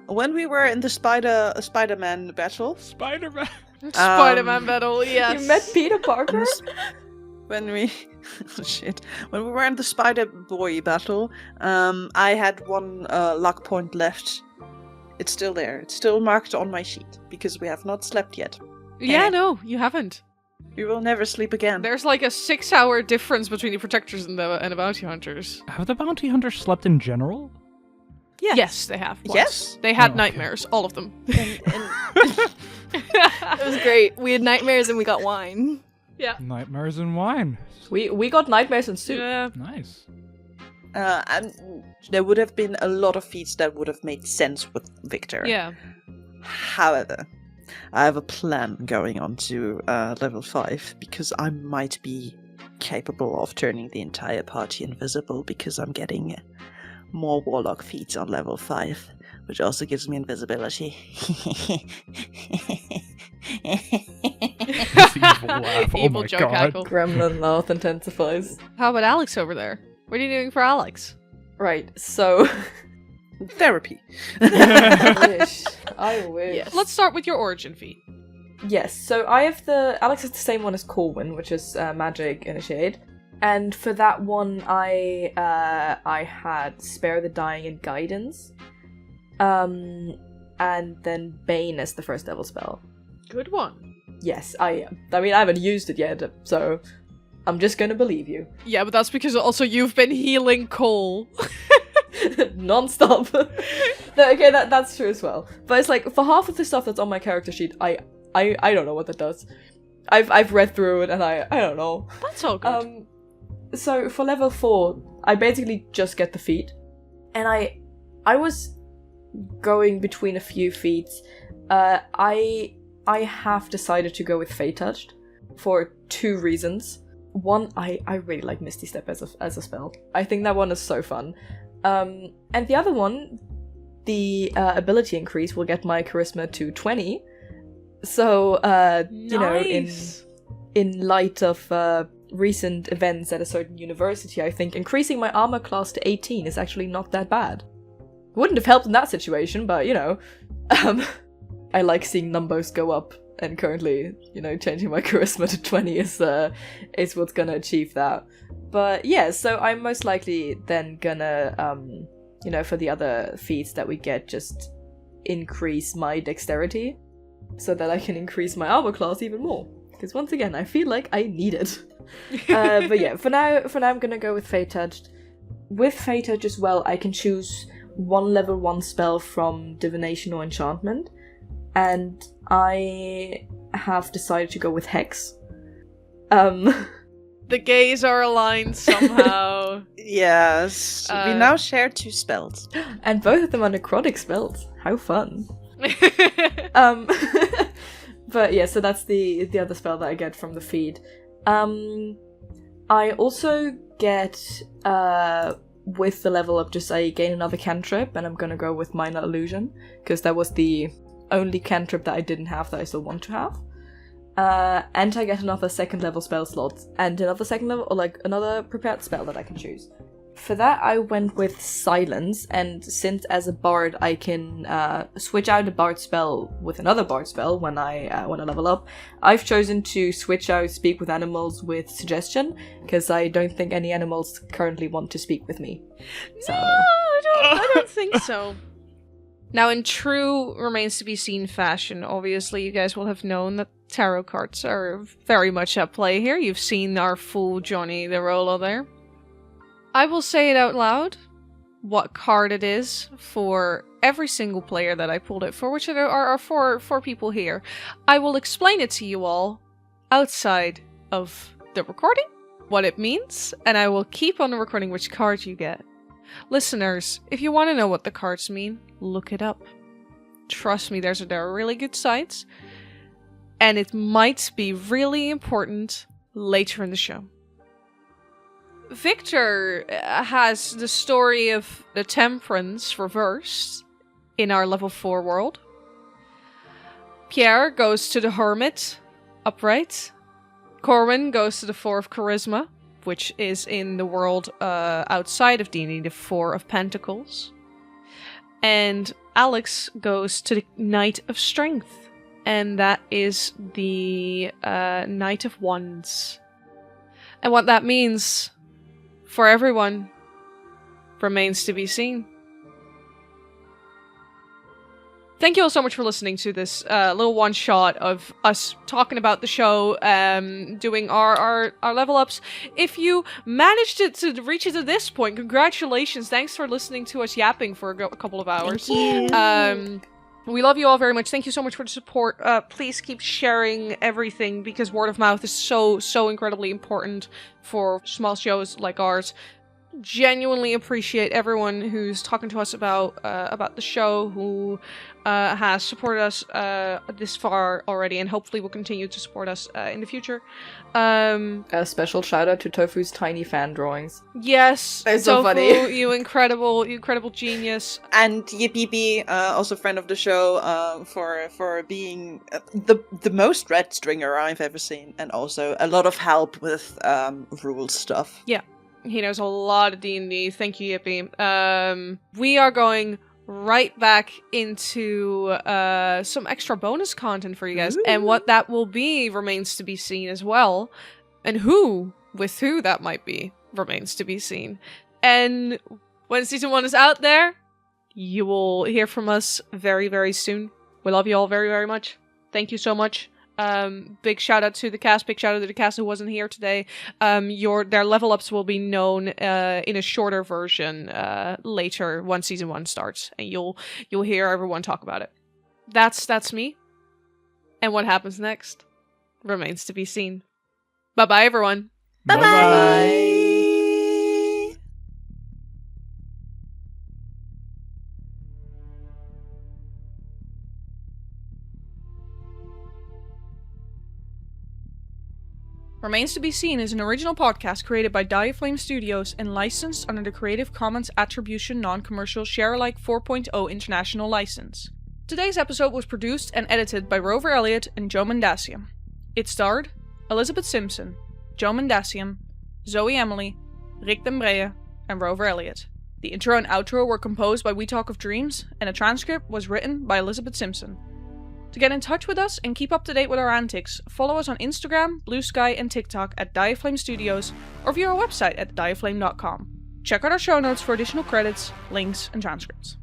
When we were in the Spider-Man battle, Spider-Man. Spider-Man battle, yes. You met Peter Parker? when we when we were in the Spider-Boy battle, I had one luck point left. It's still there. It's still marked on my sheet, because we have not slept yet. Yeah, no, you haven't. We will never sleep again. There's like a 6-hour difference between the protectors and the bounty hunters. Have the bounty hunters slept in general? Yes, they have. Once. Yes. They had Oh, okay. nightmares, all of them. It was great. We had nightmares and we got wine. Yeah. Nightmares and wine. We got nightmares and soup. Yeah. Nice. And there would have been a lot of feats that would have made sense with Victor. Yeah. However, I have a plan going on to level 5, because I might be capable of turning the entire party invisible, because I'm getting more Warlock feats on level 5, which also gives me invisibility. This evil laugh. Oh Evil my joke god. cackle. Gremlin laugh intensifies. How about Alex over there? What are you doing for Alex? Right, so Therapy. I wish. Yes. Let's start with your origin feat. Yes, so Alex has the same one as Corwin, which is Magic Initiate. And for that one, I had Spare the Dying and Guidance. And then Bane as the first level spell. Good one. Yes, I mean, I haven't used it yet, so I'm just gonna believe you. Yeah, but that's because also you've been healing Cole. Non-stop. No, okay, that's true as well. But it's like, for half of the stuff that's on my character sheet, I don't know what that does. I've read through it and I don't know. That's all good. So for level 4, I basically just get the feat. And I was going between a few feats. I have decided to go with Fate Touched for 2 reasons. One, I really like Misty Step as a spell. I think that one is so fun. And the other one, the ability increase will get my charisma to 20. So, you know, in light of recent events at a certain university, I think increasing my armor class to 18 is actually not that bad. Wouldn't have helped in that situation, but, you know, I like seeing numbers go up, and currently, you know, changing my charisma to 20 is what's gonna achieve that. But yeah, so I'm most likely then gonna, you know, for the other feats that we get, just increase my dexterity so that I can increase my armor class even more. Because once again, I feel like I need it. But yeah, for now I'm gonna go with Fate Touched. With Fate Touch as well, I can choose one level 1 spell from Divination or Enchantment, and I have decided to go with Hex. The gays are aligned somehow. Yes. We now share 2 spells. And both of them are necrotic spells. How fun. But yeah, so that's the other spell that I get from the feed. I also get, with the level up, just I gain another cantrip, and I'm gonna go with Minor Illusion, because that was the only cantrip that I didn't have that I still want to have. And I get another 2nd level spell slot, and another 2nd level, or like another prepared spell that I can choose. For that, I went with Silence, and since as a bard I can switch out a bard spell with another bard spell when I level up, I've chosen to switch out Speak with Animals with Suggestion, because I don't think any animals currently want to speak with me. So... No, I don't think so. Now, in true Remains to be Seen fashion, obviously you guys will have known that tarot cards are very much at play here. You've seen our fool Johnny the Rolo there. I will say it out loud, what card it is for every single player that I pulled it for, which there are four people here. I will explain it to you all outside of the recording, what it means, and I will keep on the recording which card you get. Listeners, if you want to know what the cards mean, look it up. Trust me, there are really good sites, and it might be really important later in the show. Victor has the story of the Temperance reversed in our level 4 world. Pierre goes to the Hermit upright. Corwin goes to the 4 of Charisma, which is in the world outside of D&D, the 4 of Pentacles. And Alex goes to the Knight of Strength, and that is the Knight of Wands. And what that means for everyone remains to be seen. Thank you all so much for listening to this little one shot of us talking about the show, doing our level ups. If you managed to reach it to this point, congratulations. Thanks for listening to us yapping for a couple of hours. Thank you. We love you all very much. Thank you so much for the support. Please keep sharing everything, because word of mouth is so incredibly important for small shows like ours. genuinely appreciate everyone who's talking to us about the show, who has supported us this far already, and hopefully will continue to support us in the future. A special shout out to Tofu's tiny fan drawings. Yes, They're so Tofu, funny. you incredible genius. And Yippee, also friend of the show, for being the most red stringer I've ever seen, and also a lot of help with rule stuff. Yeah, he knows a lot of D&D. Thank you, Yippee. We are going right back into some extra bonus content for you guys. Ooh. And what that will be remains to be seen as well. And who that might be remains to be seen. And when season 1 is out there, you will hear from us very, very soon. We love you all very, very much. Thank you so much. Big shout out to the cast. Big shout out to the cast who wasn't here today. Their level ups will be known in a shorter version later once season 1 starts, and you'll hear everyone talk about it. That's me. And what happens next remains to be seen. Bye bye, everyone. Bye bye. Remains to be Seen is an original podcast created by Dyaflame Studios and licensed under the Creative Commons Attribution Non-Commercial Share-alike 4.0 International License. Today's episode was produced and edited by Rover Elliott and Joe Mendacium. It starred Elizabeth Simpson, Joe Mendacium, Zoe Emily, Rick den Breejen, and Rover Elliott. The intro and outro were composed by We Talk of Dreams, and a transcript was written by Elizabeth Simpson. To get in touch with us and keep up to date with our antics, follow us on Instagram, Bluesky, and TikTok at Dyaflame Studios, or view our website at dyaflame.com. Check out our show notes for additional credits, links, and transcripts.